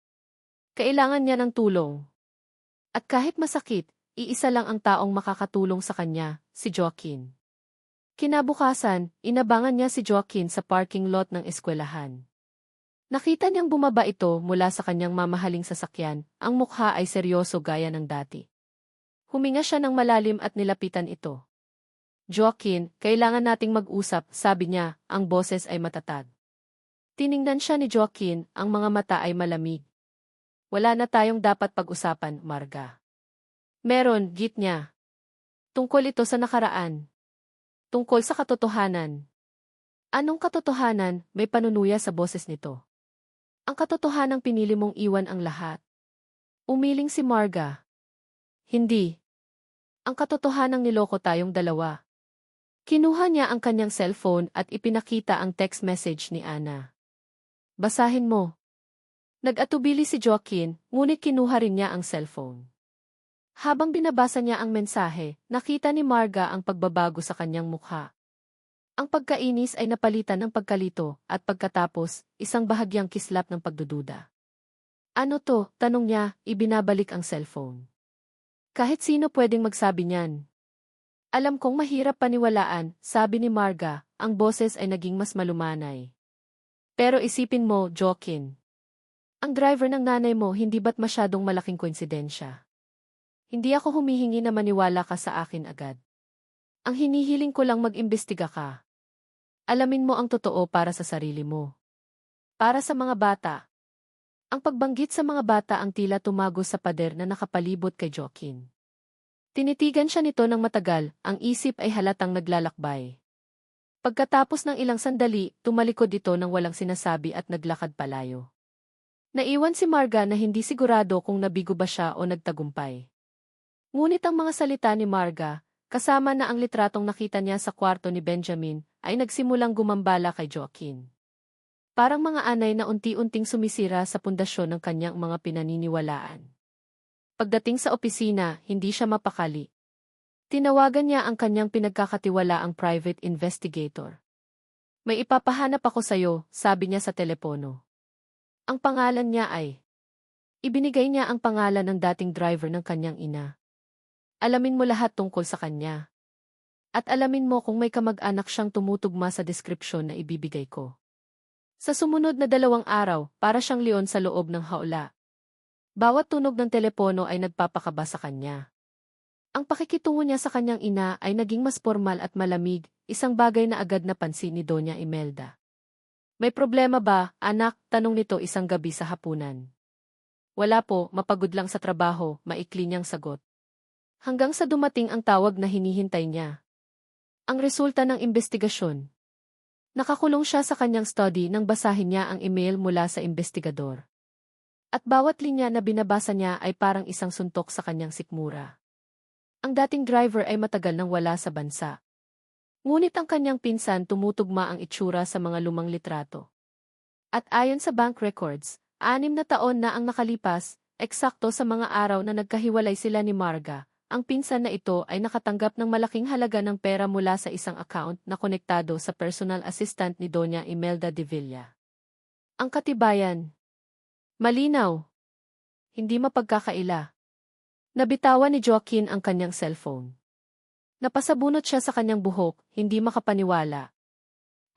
Kailangan niya ng tulong. At kahit masakit, iisa lang ang taong makakatulong sa kanya, si Joaquin. Kinabukasan, inabangan niya si Joaquin sa parking lot ng eskwelahan. Nakita niyang bumaba ito mula sa kanyang mamahaling sasakyan, ang mukha ay seryoso gaya ng dati. Huminga siya ng malalim at nilapitan ito. Joaquin, kailangan nating mag-usap, sabi niya, ang boses ay matatag. Tiningnan siya ni Joaquin, ang mga mata ay malamig. Wala na tayong dapat pag-usapan, Marga. Meron, git niya. Tungkol ito sa nakaraan. Tungkol sa katotohanan. Anong katotohanan? May panunuya sa boses nito. Ang katotohanang pinili mong iwan ang lahat. Umiling si Marga. Hindi. Ang katotohanang niloko tayong dalawa. Kinuha niya ang kanyang cellphone at ipinakita ang text message ni Ana. Basahin mo. Nag-atubili si Joaquin, ngunit kinuha rin niya ang cellphone. Habang binabasa niya ang mensahe, nakita ni Marga ang pagbabago sa kanyang mukha. Ang pagkainis ay napalitan ng pagkalito at pagkatapos, isang bahagyang kislap ng pagdududa. Ano to? Tanong niya, ibinabalik ang cellphone. Kahit sino pwedeng magsabi niyan. Alam kong mahirap paniwalaan, sabi ni Marga, ang boses ay naging mas malumanay. Pero isipin mo, Joaquin. Ang driver ng nanay mo hindi ba't masyadong malaking koinsidensya? Hindi ako humihingi na maniwala ka sa akin agad. Ang hinihiling ko lang mag-imbestiga ka. Alamin mo ang totoo para sa sarili mo. Para sa mga bata. Ang pagbanggit sa mga bata ang tila tumagos sa pader na nakapalibot kay Joaquin. Tinitigan siya nito ng matagal, ang isip ay halatang naglalakbay. Pagkatapos ng ilang sandali, tumalikod ito ng walang sinasabi at naglakad palayo. Naiwan si Marga na hindi sigurado kung nabigo ba siya o nagtagumpay. Ngunit ang mga salita ni Marga, kasama na ang litratong nakita niya sa kwarto ni Benjamin, ay nagsimulang gumambala kay Joaquin. Parang mga anay na unti-unting sumisira sa pundasyon ng kanyang mga pinaniniwalaan. Pagdating sa opisina, hindi siya mapakali. Tinawagan niya ang kanyang pinagkakatiwalaang private investigator. May ipapahanap ako sa'yo, sabi niya sa telepono. Ang pangalan niya ay... Ibinigay niya ang pangalan ng dating driver ng kanyang ina. Alamin mo lahat tungkol sa kanya. At alamin mo kung may kamag-anak siyang tumutugma sa deskripsyon na ibibigay ko. Sa sumunod na 2 araw, para siyang leon sa loob ng haula. Bawat tunog ng telepono ay nagpapakaba sa kanya. Ang pakikitungo niya sa kanyang ina ay naging mas formal at malamig, isang bagay na agad napansin ni Doña Imelda. May problema ba, anak? Tanong nito isang gabi sa hapunan. Wala po, mapagod lang sa trabaho, maikli niyang sagot. Hanggang sa dumating ang tawag na hinihintay niya. Ang resulta ng investigasyon. Nakakulong siya sa kanyang study nang basahin niya ang email mula sa investigador. At bawat linya na binabasa niya ay parang isang suntok sa kanyang sikmura. Ang dating driver ay matagal nang wala sa bansa. Ngunit ang kanyang pinsan tumutugma ang itsura sa mga lumang litrato. At ayon sa bank records, 6 na taon na ang nakalipas, eksakto sa mga araw na nagkahiwalay sila ni Marga. Ang pinsan na ito ay nakatanggap ng malaking halaga ng pera mula sa isang account na konektado sa personal assistant ni Doña Imelda de Villa. Ang katibayan. Malinaw. Hindi mapagkakaila. Nabitawan ni Joaquin ang kanyang cellphone. Napasabunot siya sa kanyang buhok, hindi makapaniwala.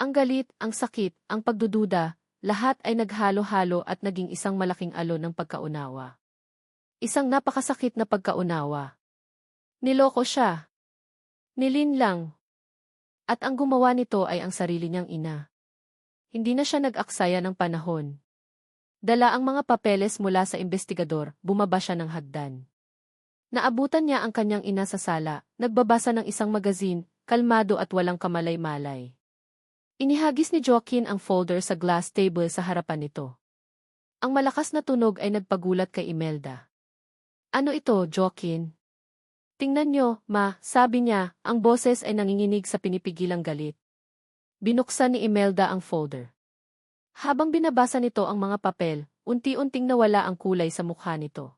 Ang galit, ang sakit, ang pagdududa, lahat ay naghalo-halo at naging isang malaking alon ng pagkaunawa. Isang napakasakit na pagkaunawa. Niloko siya. Nilinlang. At ang gumawa nito ay ang sarili niyang ina. Hindi na siya nag-aksaya ng panahon. Dala ang mga papeles mula sa investigador, bumaba siya ng hagdan. Naabutan niya ang kanyang ina sa sala, nagbabasa ng isang magazine, kalmado at walang kamalay-malay. Inihagis ni Joaquin ang folder sa glass table sa harapan nito. Ang malakas na tunog ay nagpagulat kay Imelda. Ano ito, Joaquin? Tingnan niyo, ma, sabi niya, ang boses ay nanginginig sa pinipigilang galit. Binuksan ni Imelda ang folder. Habang binabasa nito ang mga papel, unti-unting nawala ang kulay sa mukha nito.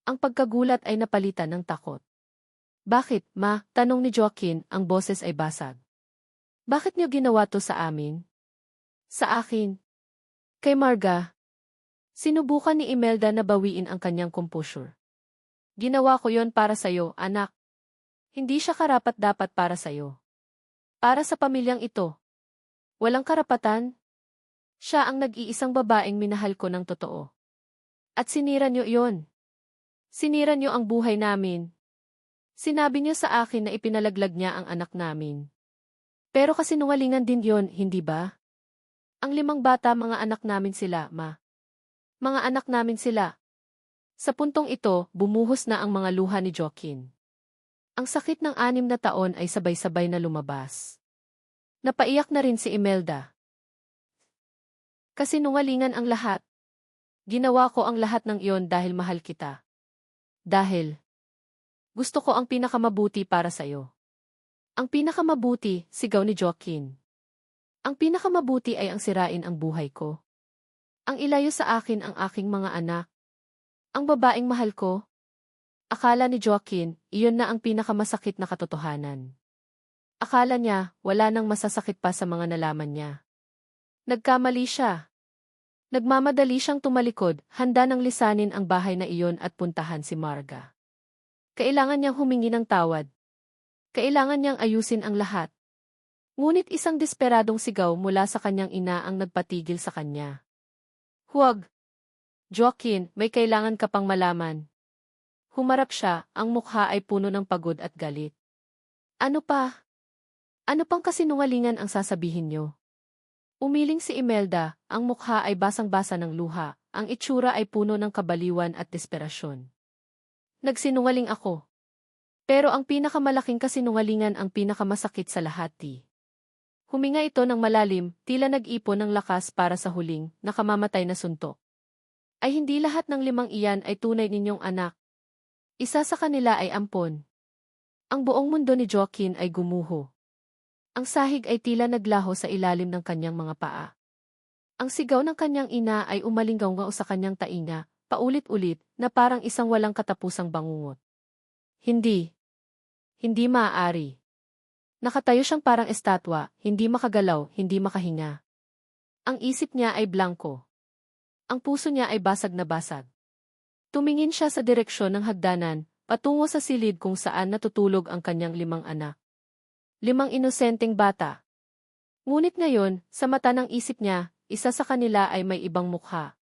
Ang pagkagulat ay napalitan ng takot. Bakit, ma? Tanong ni Joaquin, ang boses ay basag. Bakit niyo ginawa to sa amin? Sa akin. Kay Marga. Sinubukan ni Imelda na bawiin ang kanyang composure. Ginawa ko yon para sa'yo, anak. Hindi siya karapat-dapat para sa'yo. Para sa pamilyang ito. Walang karapatan. Siya ang nag-iisang babaeng minahal ko ng totoo. At sinira niyo yon. Sinira niyo ang buhay namin. Sinabi niyo sa akin na ipinalaglag niya ang anak namin. Pero kasinungalingan din yon, hindi ba? Ang 5 bata, mga anak namin sila, ma. Mga anak namin sila. Sa puntong ito, bumuhos na ang mga luha ni Joaquin. Ang sakit ng 6 na taon ay sabay-sabay na lumabas. Napaiyak na rin si Imelda. Kasinungalingan ang lahat. Ginawa ko ang lahat ng iyon dahil mahal kita. Dahil gusto ko ang pinakamabuti para sa'yo. Ang pinakamabuti, sigaw ni Joaquin. Ang pinakamabuti ay ang sirain ang buhay ko. Ang ilayo sa akin ang aking mga anak. Ang babaeng mahal ko. Akala ni Joaquin, iyon na ang pinakamasakit na katotohanan. Akala niya, wala nang masasakit pa sa mga nalaman niya. Nagkamali siya. Nagmamadali siyang tumalikod, handa nang lisanin ang bahay na iyon at puntahan si Marga. Kailangan niyang humingi ng tawad. Kailangan niyang ayusin ang lahat. Ngunit isang desperadong sigaw mula sa kanyang ina ang nagpatigil sa kanya. Huwag! Joaquin, may kailangan ka pang malaman. Humarap siya, ang mukha ay puno ng pagod at galit. Ano pa? Ano pang kasinungalingan ang sasabihin niyo? Umiling si Imelda, ang mukha ay basang-basa ng luha, ang itsura ay puno ng kabaliwan at desperasyon. Nagsinungaling ako. Pero ang pinakamalaking kasinungalingan ang pinakamasakit sa lahat. Huminga ito ng malalim, tila nag-ipon ng lakas para sa huling, nakamamatay na suntok. Ay hindi lahat ng 5 iyan ay tunay ninyong anak. Isa sa kanila ay ampon. Ang buong mundo ni Joaquin ay gumuho. Ang sahig ay tila naglaho sa ilalim ng kanyang mga paa. Ang sigaw ng kanyang ina ay umalinggaw sa kanyang tainga, paulit-ulit, na parang isang walang katapusang bangungot. Hindi. Hindi maaari. Nakatayo siyang parang estatwa, hindi makagalaw, hindi makahinga. Ang isip niya ay blanko. Ang puso niya ay basag na basag. Tumingin siya sa direksyon ng hagdanan, patungo sa silid kung saan natutulog ang kanyang 5 anak. 5 inosenteng bata. Ngunit ngayon, sa mata ng isip niya, isa sa kanila ay may ibang mukha.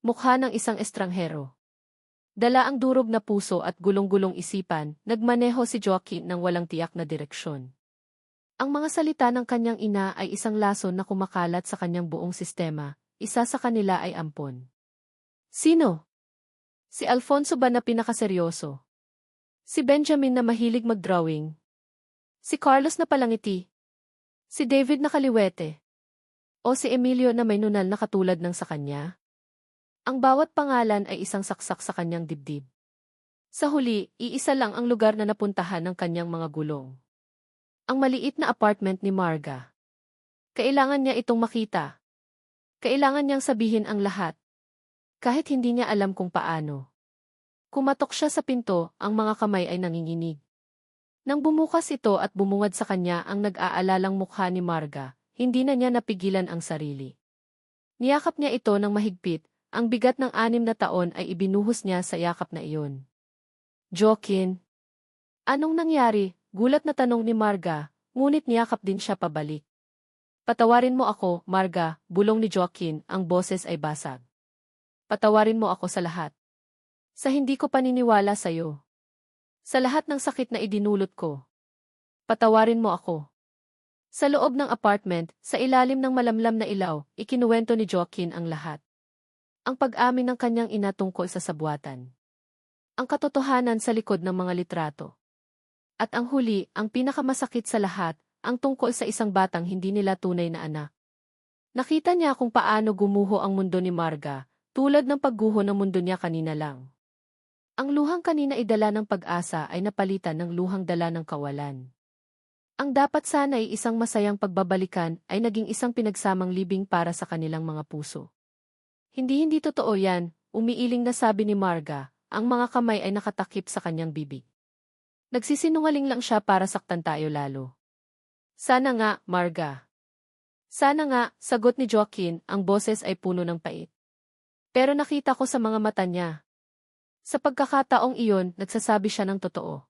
Mukha ng isang estranghero. Dala ang durog na puso at gulong-gulong isipan, nagmaneho si Joaquin ng walang tiyak na direksyon. Ang mga salita ng kanyang ina ay isang lason na kumakalat sa kanyang buong sistema, isa sa kanila ay ampon. Sino? Si Alfonso ba na pinakaseryoso? Si Benjamin na mahilig mag-drawing? Si Carlos na palangiti? Si David na kaliwete? O si Emilio na may nunal na katulad ng sa kanya? Ang bawat pangalan ay isang saksak sa kanyang dibdib. Sa huli, iisa lang ang lugar na napuntahan ng kanyang mga gulong. Ang maliit na apartment ni Marga. Kailangan niya itong makita. Kailangan niyang sabihin ang lahat. Kahit hindi niya alam kung paano. Kumatok siya sa pinto, ang mga kamay ay nanginginig. Nang bumukas ito at bumungad sa kanya ang nag-aalalang mukha ni Marga, hindi na niya napigilan ang sarili. Niyakap niya ito ng mahigpit. Ang bigat ng 6 na taon ay ibinuhos niya sa yakap na iyon. Joaquin. Anong nangyari? Gulat na tanong ni Marga, ngunit niyakap din siya pabalik. Patawarin mo ako, Marga, bulong ni Joaquin, ang boses ay basag. Patawarin mo ako sa lahat. Sa hindi ko paniniwala sa'yo. Sa lahat ng sakit na idinulot ko. Patawarin mo ako. Sa loob ng apartment, sa ilalim ng malamlam na ilaw, ikinuwento ni Joaquin ang lahat. Ang pag-amin ng kanyang ina tungkol sa sabwatan. Ang katotohanan sa likod ng mga litrato. At ang huli, ang pinakamasakit sa lahat, ang tungkol sa isang batang hindi nila tunay na anak. Nakita niya kung paano gumuho ang mundo ni Marga, tulad ng pagguho ng mundo niya kanina lang. Ang luhang kanina idala ng pag-asa ay napalitan ng luhang dala ng kawalan. Ang dapat sana ay isang masayang pagbabalikan ay naging isang pinagsamang libing para sa kanilang mga puso. Hindi totoo yan, umiiling na sabi ni Marga, ang mga kamay ay nakatakip sa kanyang bibig. Nagsisinungaling lang siya para saktan tayo lalo. Sana nga, Marga. Sana nga, sagot ni Joaquin, ang boses ay puno ng pait. Pero nakita ko sa mga mata niya. Sa pagkakataong iyon, nagsasabi siya ng totoo.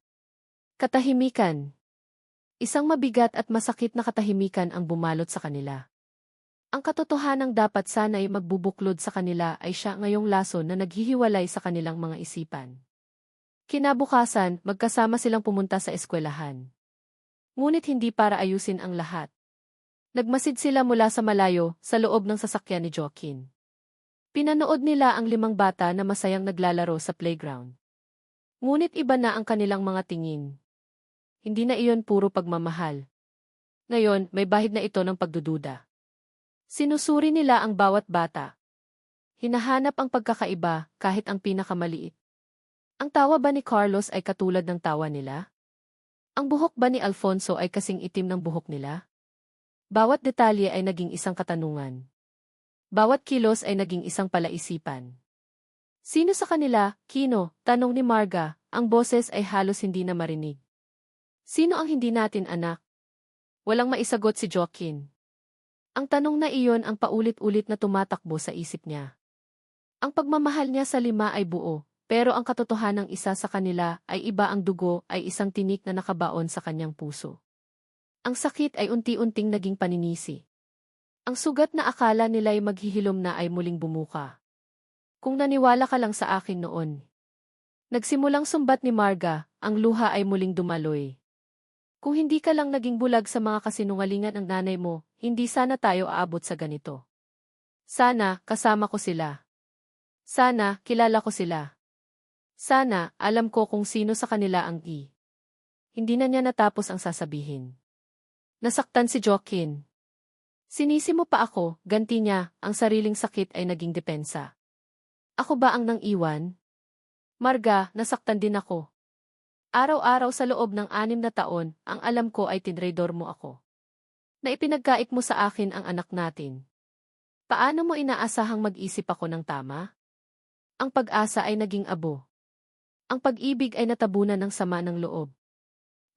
Katahimikan. Isang mabigat at masakit na katahimikan ang bumalot sa kanila. Ang katotohanang dapat sana'y magbubuklod sa kanila ay siya ngayong lason na naghihiwalay sa kanilang mga isipan. Kinabukasan, magkasama silang pumunta sa eskwelahan. Ngunit hindi para ayusin ang lahat. Nagmasid sila mula sa malayo, sa loob ng sasakyan ni Joaquin. Pinanood nila ang 5 bata na masayang naglalaro sa playground. Ngunit iba na ang kanilang mga tingin. Hindi na iyon puro pagmamahal. Ngayon, may bahid na ito ng pagdududa. Sinusuri nila ang bawat bata. Hinahanap ang pagkakaiba kahit ang pinakamaliit. Ang tawa ba ni Carlos ay katulad ng tawa nila? Ang buhok ba ni Alfonso ay kasing itim ng buhok nila? Bawat detalye ay naging isang katanungan. Bawat kilos ay naging isang palaisipan. Sino sa kanila, Kino? Tanong ni Marga, ang boses ay halos hindi na marinig. Sino ang hindi natin anak? Walang maisagot si Joaquin. Ang tanong na iyon ang paulit-ulit na tumatakbo sa isip niya. Ang pagmamahal niya sa 5 ay buo, pero ang katotohanang isa sa kanila ay iba, ang dugo ay isang tinik na nakabaon sa kanyang puso. Ang sakit ay unti-unting naging paninisi. Ang sugat na akala nila'y maghihilom na ay muling bumuka. Kung naniwala ka lang sa akin noon. Nagsimulang sumbat ni Marga, ang luha ay muling dumaloy. Kung hindi ka lang naging bulag sa mga kasinungalingan ng nanay mo, hindi sana tayo aabot sa ganito. Sana, kasama ko sila. Sana, kilala ko sila. Sana, alam ko kung sino sa kanila ang i. Hindi na niya natapos ang sasabihin. Nasaktan si Joaquin. Sinisi mo pa ako, ganti niya, ang sariling sakit ay naging depensa. Ako ba ang nang iwan? Marga, nasaktan din ako. Araw-araw sa loob ng 6 na taon, ang alam ko ay tinraidor mo ako. Na ipinagkait mo sa akin ang anak natin. Paano mo inaasahang mag-isip ako ng tama? Ang pag-asa ay naging abo. Ang pag-ibig ay natabunan ng sama ng loob.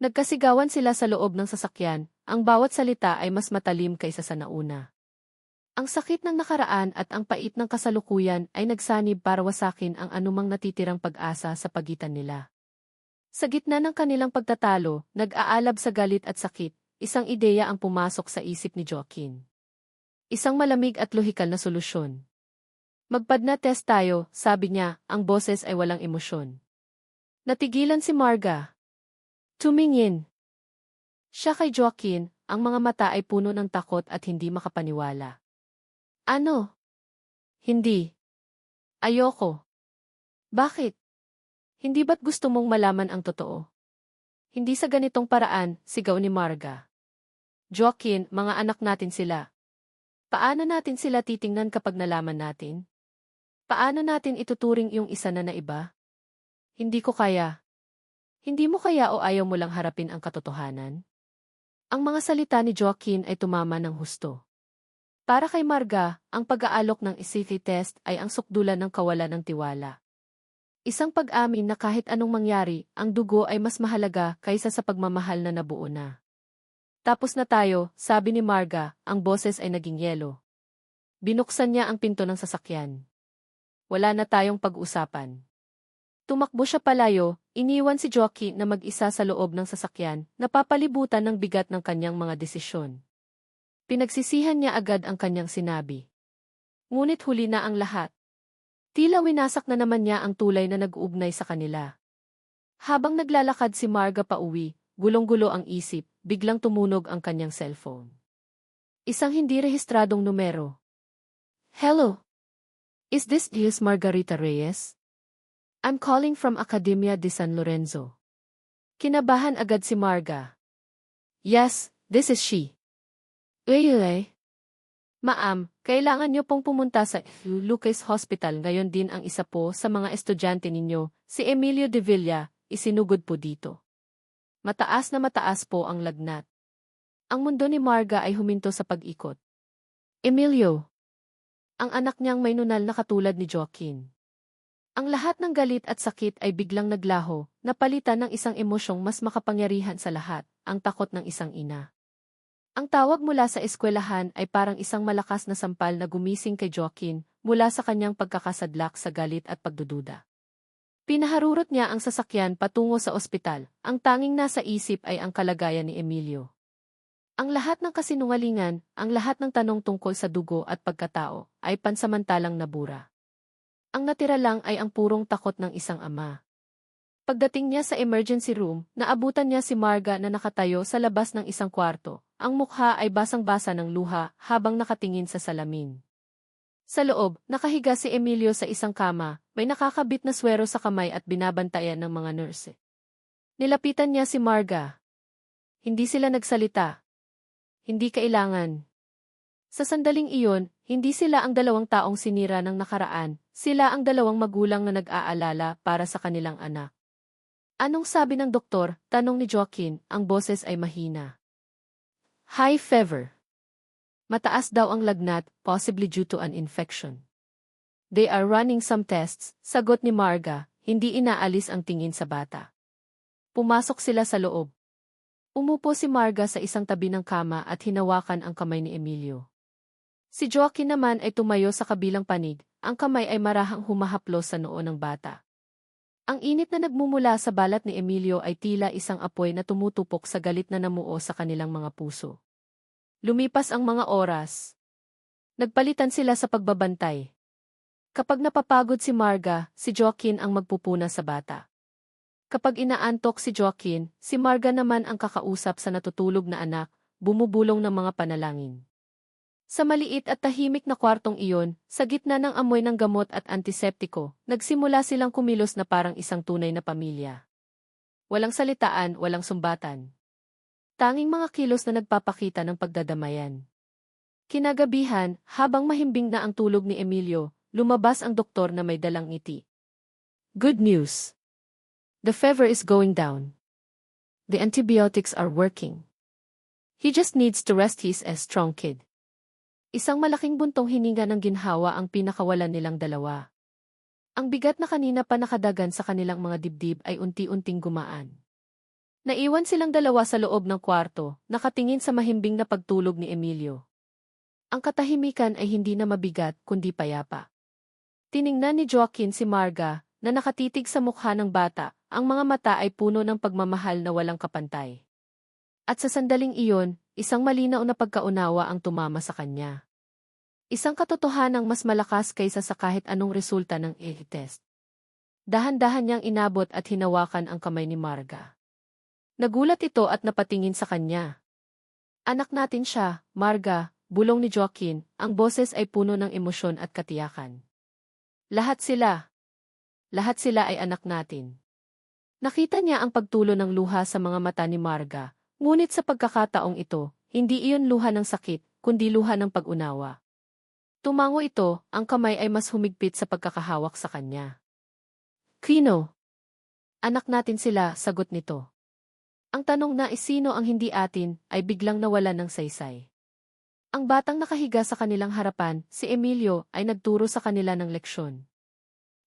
Nagkasigawan sila sa loob ng sasakyan, ang bawat salita ay mas matalim kaysa sa nauna. Ang sakit ng nakaraan at ang pait ng kasalukuyan ay nagsanib para wasakin ang anumang natitirang pag-asa sa pagitan nila. Sa gitna ng kanilang pagtatalo, nag-aalab sa galit at sakit, isang ideya ang pumasok sa isip ni Joaquin. Isang malamig at lohikal na solusyon. Magpadna test tayo, sabi niya, ang boses ay walang emosyon. Natigilan si Marga. Tumingin. Siya kay Joaquin, ang mga mata ay puno ng takot at hindi makapaniwala. Ano? Hindi. Ayoko. Bakit? Hindi ba't gusto mong malaman ang totoo? Hindi sa ganitong paraan, sigaw ni Marga. Joaquin, mga anak natin sila. Paano natin sila titingnan kapag nalaman natin? Paano natin ituturing yung isa na naiba? Hindi ko kaya. Hindi mo kaya o ayaw mo lang harapin ang katotohanan? Ang mga salita ni Joaquin ay tumama ng husto. Para kay Marga, ang pag-aalok ng SAT test ay ang sukdulan ng kawalan ng tiwala. Isang pag-amin na kahit anong mangyari, ang dugo ay mas mahalaga kaysa sa pagmamahal na nabuo na. Tapos na tayo, sabi ni Marga, ang boses ay naging yelo. Binuksan niya ang pinto ng sasakyan. Wala na tayong pag-usapan. Tumakbo siya palayo, iniwan si Joaquin na mag-isa sa loob ng sasakyan, napapalibutan ng bigat ng kanyang mga desisyon. Pinagsisihan niya agad ang kanyang sinabi. Ngunit huli na ang lahat. Tila winasak na naman niya ang tulay na nag-uugnay sa kanila. Habang naglalakad si Marga pauwi, gulong-gulo ang isip, biglang tumunog ang kanyang cellphone. Isang hindi rehistradong numero. Hello? Is this Margarita Reyes? I'm calling from Academia de San Lorenzo. Kinabahan agad si Marga. Yes, this is she. Uy. Ma'am, kailangan niyo pong pumunta sa Lucas Hospital ngayon din ang isa po sa mga estudyante ninyo, si Emilio de Villa, isinugod po dito. Mataas na mataas po ang lagnat. Ang mundo ni Marga ay huminto sa pag-ikot. Emilio, ang anak niyang may nunal na katulad ni Joaquin. Ang lahat ng galit at sakit ay biglang naglaho, napalitan ng isang emosyong mas makapangyarihan sa lahat, ang takot ng isang ina. Ang tawag mula sa eskwelahan ay parang isang malakas na sampal na gumising kay Joaquin mula sa kanyang pagkakasadlak sa galit at pagdududa. Pinaharurot niya ang sasakyan patungo sa ospital, ang tanging nasa isip ay ang kalagayan ni Emilio. Ang lahat ng kasinungalingan, ang lahat ng tanong tungkol sa dugo at pagkatao, ay pansamantalang nabura. Ang natira lang ay ang purong takot ng isang ama. Pagdating niya sa emergency room, naabutan niya si Marga na nakatayo sa labas ng isang kwarto. Ang mukha ay basang-basa ng luha habang nakatingin sa salamin. Sa loob, nakahiga si Emilio sa isang kama, may nakakabit na swero sa kamay at binabantayan ng mga nurse. Nilapitan niya si Marga. Hindi sila nagsalita. Hindi kailangan. Sa sandaling iyon, hindi sila ang dalawang taong sinira ng nakaraan, sila ang dalawang magulang na nag-aalala para sa kanilang anak. Anong sabi ng doktor? Tanong ni Joaquin, ang boses ay mahina. High fever. Mataas daw ang lagnat, possibly due to an infection. They are running some tests, sagot ni Marga, hindi inaalis ang tingin sa bata. Pumasok sila sa loob. Umupo si Marga sa isang tabi ng kama at hinawakan ang kamay ni Emilio. Si Joaquin naman ay tumayo sa kabilang panig, ang kamay ay marahang humahaplos sa noo ng bata. Ang init na nagmumula sa balat ni Emilio ay tila isang apoy na tumutupok sa galit na namuo sa kanilang mga puso. Lumipas ang mga oras. Nagpalitan sila sa pagbabantay. Kapag napapagod si Marga, si Joaquin ang magpupuna sa bata. Kapag inaantok si Joaquin, si Marga naman ang kakausap sa natutulog na anak, bumubulong ng mga panalangin. Sa maliit at tahimik na kwartong iyon, sa gitna ng amoy ng gamot at antiseptiko, nagsimula silang kumilos na parang isang tunay na pamilya. Walang salitaan, walang sumbatan. Tanging mga kilos na nagpapakita ng pagdadamayan. Kinagabihan, habang mahimbing na ang tulog ni Emilio, lumabas ang doktor na may dalang ngiti. Good news. The fever is going down. The antibiotics are working. He just needs to rest. He's a strong kid. Isang malaking buntong hininga ng ginhawa ang pinakawalan nilang dalawa. Ang bigat na kanina pa nakadagan sa kanilang mga dibdib ay unti-unting gumaan. Naiwan silang dalawa sa loob ng kwarto, nakatingin sa mahimbing na pagtulog ni Emilio. Ang katahimikan ay hindi na mabigat kundi payapa. Tiningnan ni Joaquin si Marga, na nakatitig sa mukha ng bata, ang mga mata ay puno ng pagmamahal na walang kapantay. At sa sandaling iyon, isang malinaw na pagkaunawa ang tumama sa kanya. Isang katotohanang mas malakas kaysa sa kahit anong resulta ng test. Dahan-dahan niyang inabot at hinawakan ang kamay ni Marga. Nagulat ito at napatingin sa kanya. Anak natin siya, Marga, bulong ni Joaquin, ang boses ay puno ng emosyon at katiyakan. Lahat sila ay anak natin. Nakita niya ang pagtulo ng luha sa mga mata ni Marga, ngunit sa pagkakataong ito, hindi iyon luha ng sakit, kundi luha ng pag-unawa. Tumango ito, ang kamay ay mas humigpit sa pagkakahawak sa kanya. Kino? Anak natin sila, sagot nito. Ang tanong na sino ang hindi atin ay biglang nawalan ng saysay. Ang batang nakahiga sa kanilang harapan, si Emilio, ay nagturo sa kanila ng leksyon.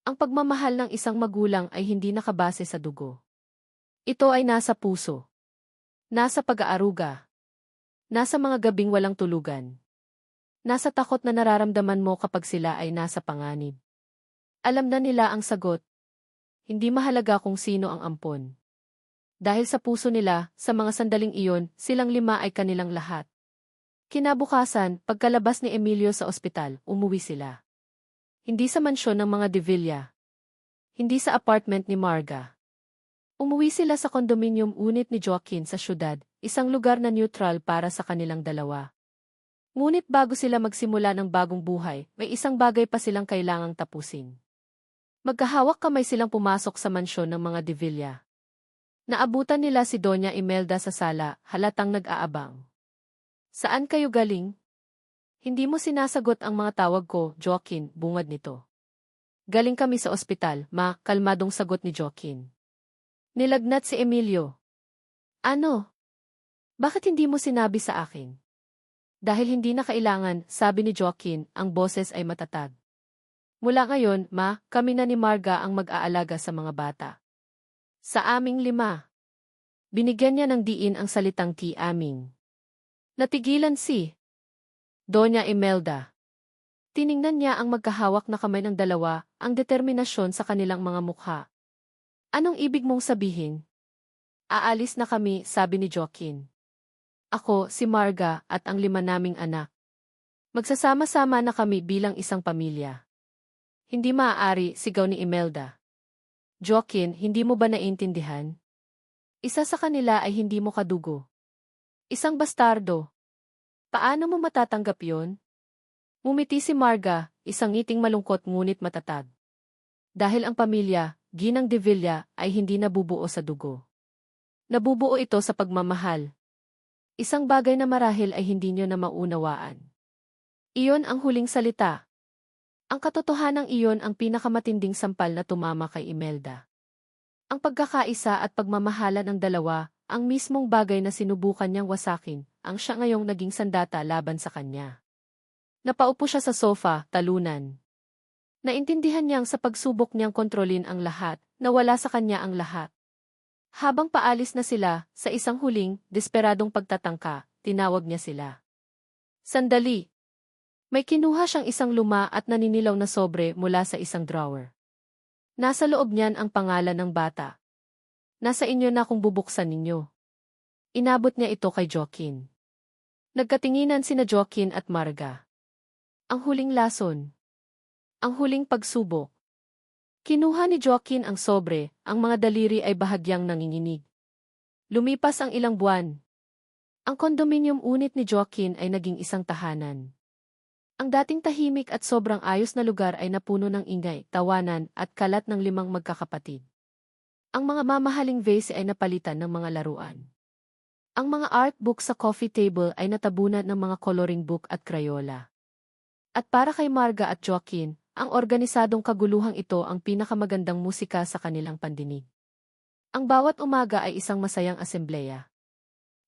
Ang pagmamahal ng isang magulang ay hindi nakabase sa dugo. Ito ay nasa puso. Nasa pag-aaruga. Nasa mga gabing walang tulugan. Nasa takot na nararamdaman mo kapag sila ay nasa panganib. Alam na nila ang sagot. Hindi mahalaga kung sino ang ampon. Dahil sa puso nila, sa mga sandaling iyon, silang lima ay kanilang lahat. Kinabukasan, pagkalabas ni Emilio sa ospital, umuwi sila. Hindi sa mansyon ng mga De Villa. Hindi sa apartment ni Marga. Umuwi sila sa condominium unit ni Joaquin sa syudad, isang lugar na neutral para sa kanilang dalawa. Ngunit bago sila magsimula ng bagong buhay, may isang bagay pa silang kailangang tapusin. Magkahawak kamay silang pumasok sa mansyon ng mga De Villa. Naabutan nila si Doña Imelda sa sala, halatang nag-aabang. Saan kayo galing? Hindi mo sinasagot ang mga tawag ko, Joaquin, bungad nito. Galing kami sa ospital, ma, kalmadong sagot ni Joaquin. Nilagnat si Emilio. Ano? Bakit hindi mo sinabi sa akin? Dahil hindi na kailangan, sabi ni Joaquin, ang boses ay matatag. Mula ngayon, ma, kami na ni Marga ang mag-aalaga sa mga bata. Sa aming 5. Binigyan niya ng diin ang salitang aming. Natigilan si Doña Imelda. Tiningnan niya ang magkahawak na kamay ng dalawa, ang determinasyon sa kanilang mga mukha. Anong ibig mong sabihin? Aalis na kami, sabi ni Joaquin. Ako, si Marga, at ang 5 naming anak. Magsasama-sama na kami bilang isang pamilya. Hindi maaari, sigaw ni Imelda. Joaquin, hindi mo ba naiintindihan? Isa sa kanila ay hindi mo kadugo. Isang bastardo. Paano mo matatanggap yon? Ngumiti si Marga, isang ngiting malungkot ngunit matatag. Dahil ang pamilya, Ginang de Villa, ay hindi nabubuo sa dugo. Nabubuo ito sa pagmamahal. Isang bagay na marahil ay hindi nyo na maunawaan. Iyon ang huling salita. Ang katotohanang iyon ang pinakamatinding sampal na tumama kay Imelda. Ang pagkakaisa at pagmamahalan ng dalawa, ang mismong bagay na sinubukan niyang wasakin, ang siya ngayong naging sandata laban sa kanya. Napaupo siya sa sofa, talunan. Naintindihan niyang sa pagsubok niyang kontrolin ang lahat, nawala sa kanya ang lahat. Habang paalis na sila, sa isang huling, desperadong pagtatangka, tinawag niya sila. Sandali! May kinuha siyang isang luma at naninilaw na sobre mula sa isang drawer. Nasa loob niyan ang pangalan ng bata. Nasa inyo na kung bubuksan ninyo. Inabot niya ito kay Joaquin. Nagkatinginan sina Joaquin at Marga. Ang huling lason. Ang huling pagsubok. Kinuha ni Joaquin ang sobre, ang mga daliri ay bahagyang nanginginig. Lumipas ang ilang buwan. Ang condominium unit ni Joaquin ay naging isang tahanan. Ang dating tahimik at sobrang ayos na lugar ay napuno ng ingay, tawanan, at kalat ng 5 magkakapatid. Ang mga mamahaling vase ay napalitan ng mga laruan. Ang mga art book sa coffee table ay natabunan ng mga coloring book at Crayola. At para kay Marga at Joaquin, ang organisadong kaguluhang ito ang pinakamagandang musika sa kanilang pandinig. Ang bawat umaga ay isang masayang asembleya.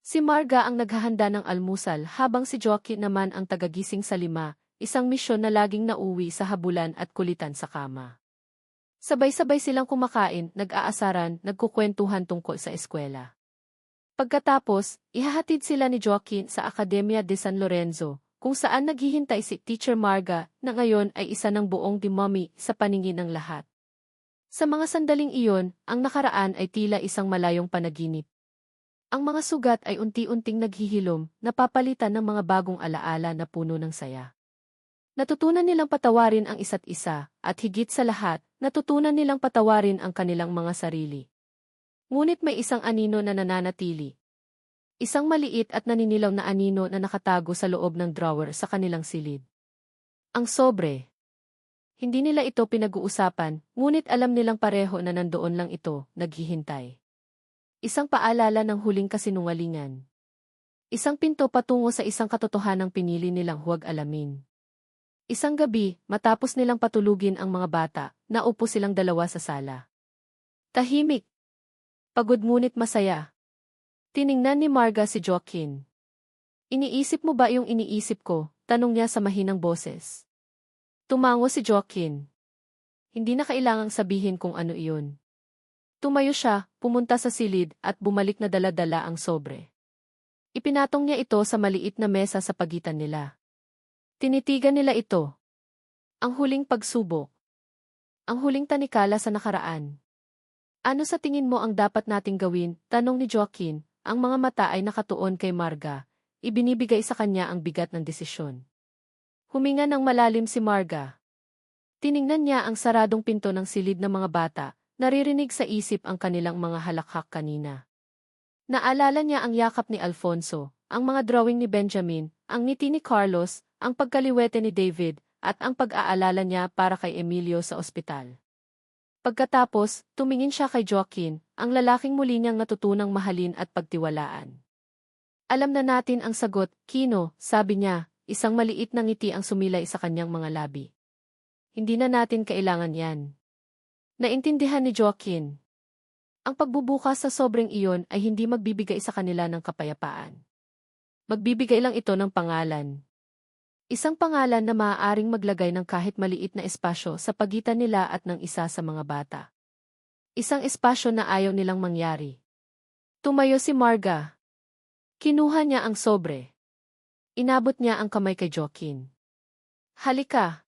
Si Marga ang naghahanda ng almusal habang si Joaquin naman ang tagagising sa 5, isang misyon na laging nauwi sa habulan at kulitan sa kama. Sabay-sabay silang kumakain, nag-aasaran, nagkukwentuhan tungkol sa eskwela. Pagkatapos, ihahatid sila ni Joaquin sa Academia de San Lorenzo, kung saan naghihintay si Teacher Marga na ngayon ay isa ng buong dimami sa paningin ng lahat. Sa mga sandaling iyon, ang nakaraan ay tila isang malayong panaginip. Ang mga sugat ay unti-unting naghihilom, napapalitan ng mga bagong alaala na puno ng saya. Natutunan nilang patawarin ang isa't isa, at higit sa lahat, natutunan nilang patawarin ang kanilang mga sarili. Ngunit may isang anino na nananatili. Isang maliit at naninilaw na anino na nakatago sa loob ng drawer sa kanilang silid. Ang sobre. Hindi nila ito pinag-uusapan, ngunit alam nilang pareho na nandoon lang ito, naghihintay. Isang paalala ng huling kasinungalingan. Isang pinto patungo sa isang katotohanang pinili nilang huwag alamin. Isang gabi, matapos nilang patulugin ang mga bata, naupo silang dalawa sa sala. Tahimik. Pagod ngunit masaya. Tiningnan ni Marga si Joaquin. Iniisip mo ba yung iniisip ko? Tanong niya sa mahinang boses. Tumango si Joaquin. Hindi na kailangang sabihin kung ano iyon. Tumayo siya, pumunta sa silid at bumalik na dala-dala ang sobre. Ipinatong niya ito sa maliit na mesa sa pagitan nila. Tinitigan nila ito. Ang huling pagsubok. Ang huling tanikala sa nakaraan. Ano sa tingin mo ang dapat nating gawin? Tanong ni Joaquin. Ang mga mata ay nakatuon kay Marga. Ibinibigay sa kanya ang bigat ng desisyon. Huminga ng malalim si Marga. Tiningnan niya ang saradong pinto ng silid ng mga bata, naririnig sa isip ang kanilang mga halakhak kanina. Naalala niya ang yakap ni Alfonso, ang mga drawing ni Benjamin, ang ngiti ni Carlos, ang pagkaliwete ni David, at ang pag-aalala niya para kay Emilio sa ospital. Pagkatapos, tumingin siya kay Joaquin, ang lalaking muli niyang natutunang mahalin at pagtiwalaan. Alam na natin ang sagot, Kino, sabi niya, isang maliit na ngiti ang sumilay sa kanyang mga labi. Hindi na natin kailangan yan. Naintindihan ni Joaquin. Ang pagbubukas sa sobrang iyon ay hindi magbibigay sa kanila ng kapayapaan. Magbibigay lang ito ng pangalan. Isang pangalan na maaaring maglagay ng kahit maliit na espasyo sa pagitan nila at ng isa sa mga bata. Isang espasyo na ayaw nilang mangyari. Tumayo si Marga. Kinuha niya ang sobre. Inabot niya ang kamay kay Joaquin. Halika.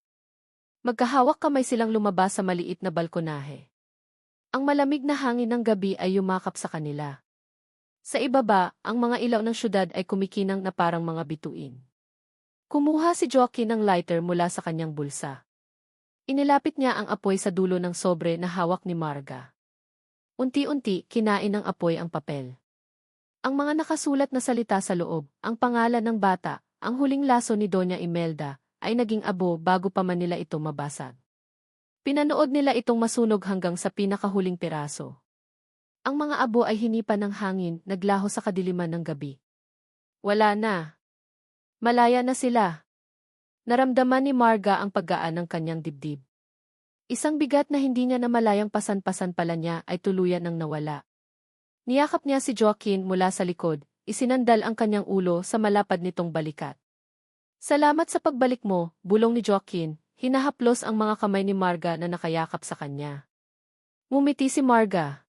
Magkahawak kamay silang lumabas sa maliit na balkonahe. Ang malamig na hangin ng gabi ay yumakap sa kanila. Sa ibaba, ang mga ilaw ng syudad ay kumikinang na parang mga bituin. Kumuha si Joaquin ng lighter mula sa kanyang bulsa. Inilapit niya ang apoy sa dulo ng sobre na hawak ni Marga. Unti-unti, kinain ng apoy ang papel. Ang mga nakasulat na salita sa loob, ang pangalan ng bata, ang huling laso ni Doña Imelda, ay naging abo bago pa man nila ito mabasag. Pinanood nila itong masunog hanggang sa pinakahuling piraso. Ang mga abo ay hinipan ng hangin, naglaho sa kadiliman ng gabi. Wala na. Malaya na sila. Naramdaman ni Marga ang paggaan ng kanyang dibdib. Isang bigat na hindi niya namalayang pasan-pasan pala niya ay tuluyan ng nawala. Niyakap niya si Joaquin mula sa likod, isinandal ang kanyang ulo sa malapad nitong balikat. Salamat sa pagbalik mo, bulong ni Joaquin, hinahaplos ang mga kamay ni Marga na nakayakap sa kanya. Ngumiti si Marga.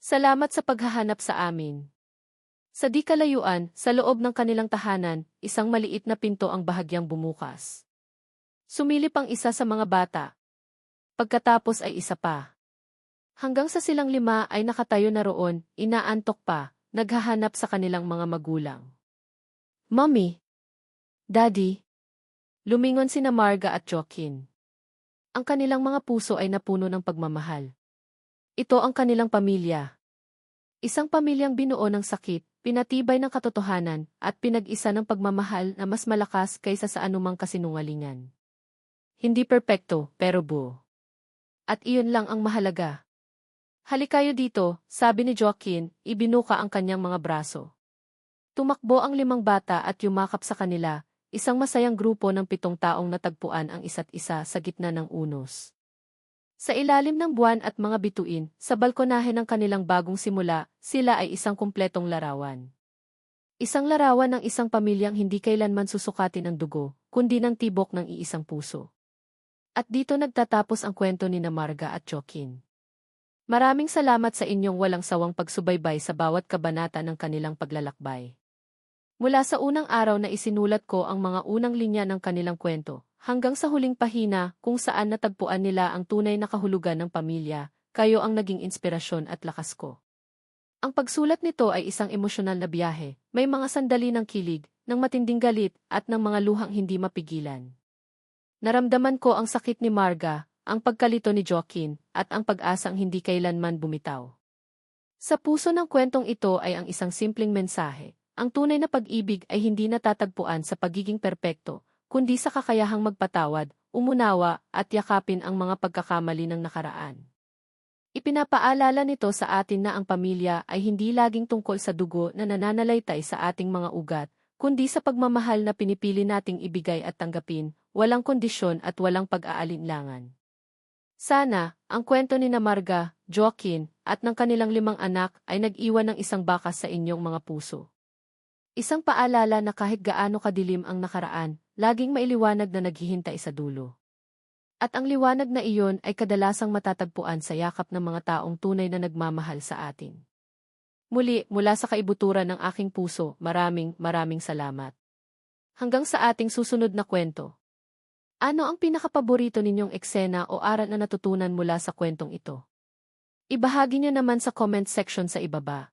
Salamat sa paghahanap sa amin. Sa di kalayuan, sa loob ng kanilang tahanan, isang maliit na pinto ang bahagyang bumukas. Sumilip ang isa sa mga bata. Pagkatapos ay isa pa. Hanggang sa silang lima ay nakatayo na roon, inaantok pa, naghahanap sa kanilang mga magulang. Mommy! Daddy! Lumingon sina Marga at Joaquin. Ang kanilang mga puso ay napuno ng pagmamahal. Ito ang kanilang pamilya. Isang pamilyang binuo ng sakit, pinatibay ng katotohanan, at pinag-isa ng pagmamahal na mas malakas kaysa sa anumang kasinungalingan. Hindi perpekto, pero buo. At iyon lang ang mahalaga. Halikayo dito, sabi ni Joaquin, ibinuka ang kanyang mga braso. Tumakbo ang 5 bata at yumakap sa kanila, isang masayang grupo ng 7 taong natagpuan ang isa't isa sa gitna ng unos. Sa ilalim ng buwan at mga bituin, sa balkonahe ng kanilang bagong simula, sila ay isang kumpletong larawan. Isang larawan ng isang pamilyang hindi kailanman susukatin ang dugo, kundi ng tibok ng iisang puso. At dito nagtatapos ang kwento ni Marga at Joaquin. Maraming salamat sa inyong walang sawang pagsubaybay sa bawat kabanata ng kanilang paglalakbay. Mula sa unang araw na isinulat ko ang mga unang linya ng kanilang kwento, hanggang sa huling pahina kung saan natagpuan nila ang tunay na kahulugan ng pamilya, kayo ang naging inspirasyon at lakas ko. Ang pagsulat nito ay isang emosyonal na biyahe, may mga sandali ng kilig, ng matinding galit, at ng mga luhang hindi mapigilan. Naramdaman ko ang sakit ni Marga, ang pagkalito ni Joaquin, at ang pag-asang hindi kailanman bumitaw. Sa puso ng kwentong ito ay ang isang simpleng mensahe. Ang tunay na pag-ibig ay hindi natatagpuan sa pagiging perpekto, kundi sa kakayahang magpatawad, umunawa, at yakapin ang mga pagkakamali ng nakaraan. Ipinapaalala nito sa atin na ang pamilya ay hindi laging tungkol sa dugo na nananalaytay sa ating mga ugat, kundi sa pagmamahal na pinipili nating ibigay at tanggapin, walang kondisyon at walang pag-aalinlangan. Sana, ang kwento ni Marga, Joaquin, at ng kanilang 5 anak ay nag-iwan ng isang bakas sa inyong mga puso. Isang paalala na kahit gaano kadilim ang nakaraan, laging mailiwanag na naghihintay sa dulo. At ang liwanag na iyon ay kadalasang matatagpuan sa yakap ng mga taong tunay na nagmamahal sa atin. Muli, mula sa kaibuturan ng aking puso, maraming salamat. Hanggang sa ating susunod na kwento. Ano ang pinakapaborito ninyong eksena o aral na natutunan mula sa kwentong ito? Ibahagi niyo naman sa comment section sa ibaba.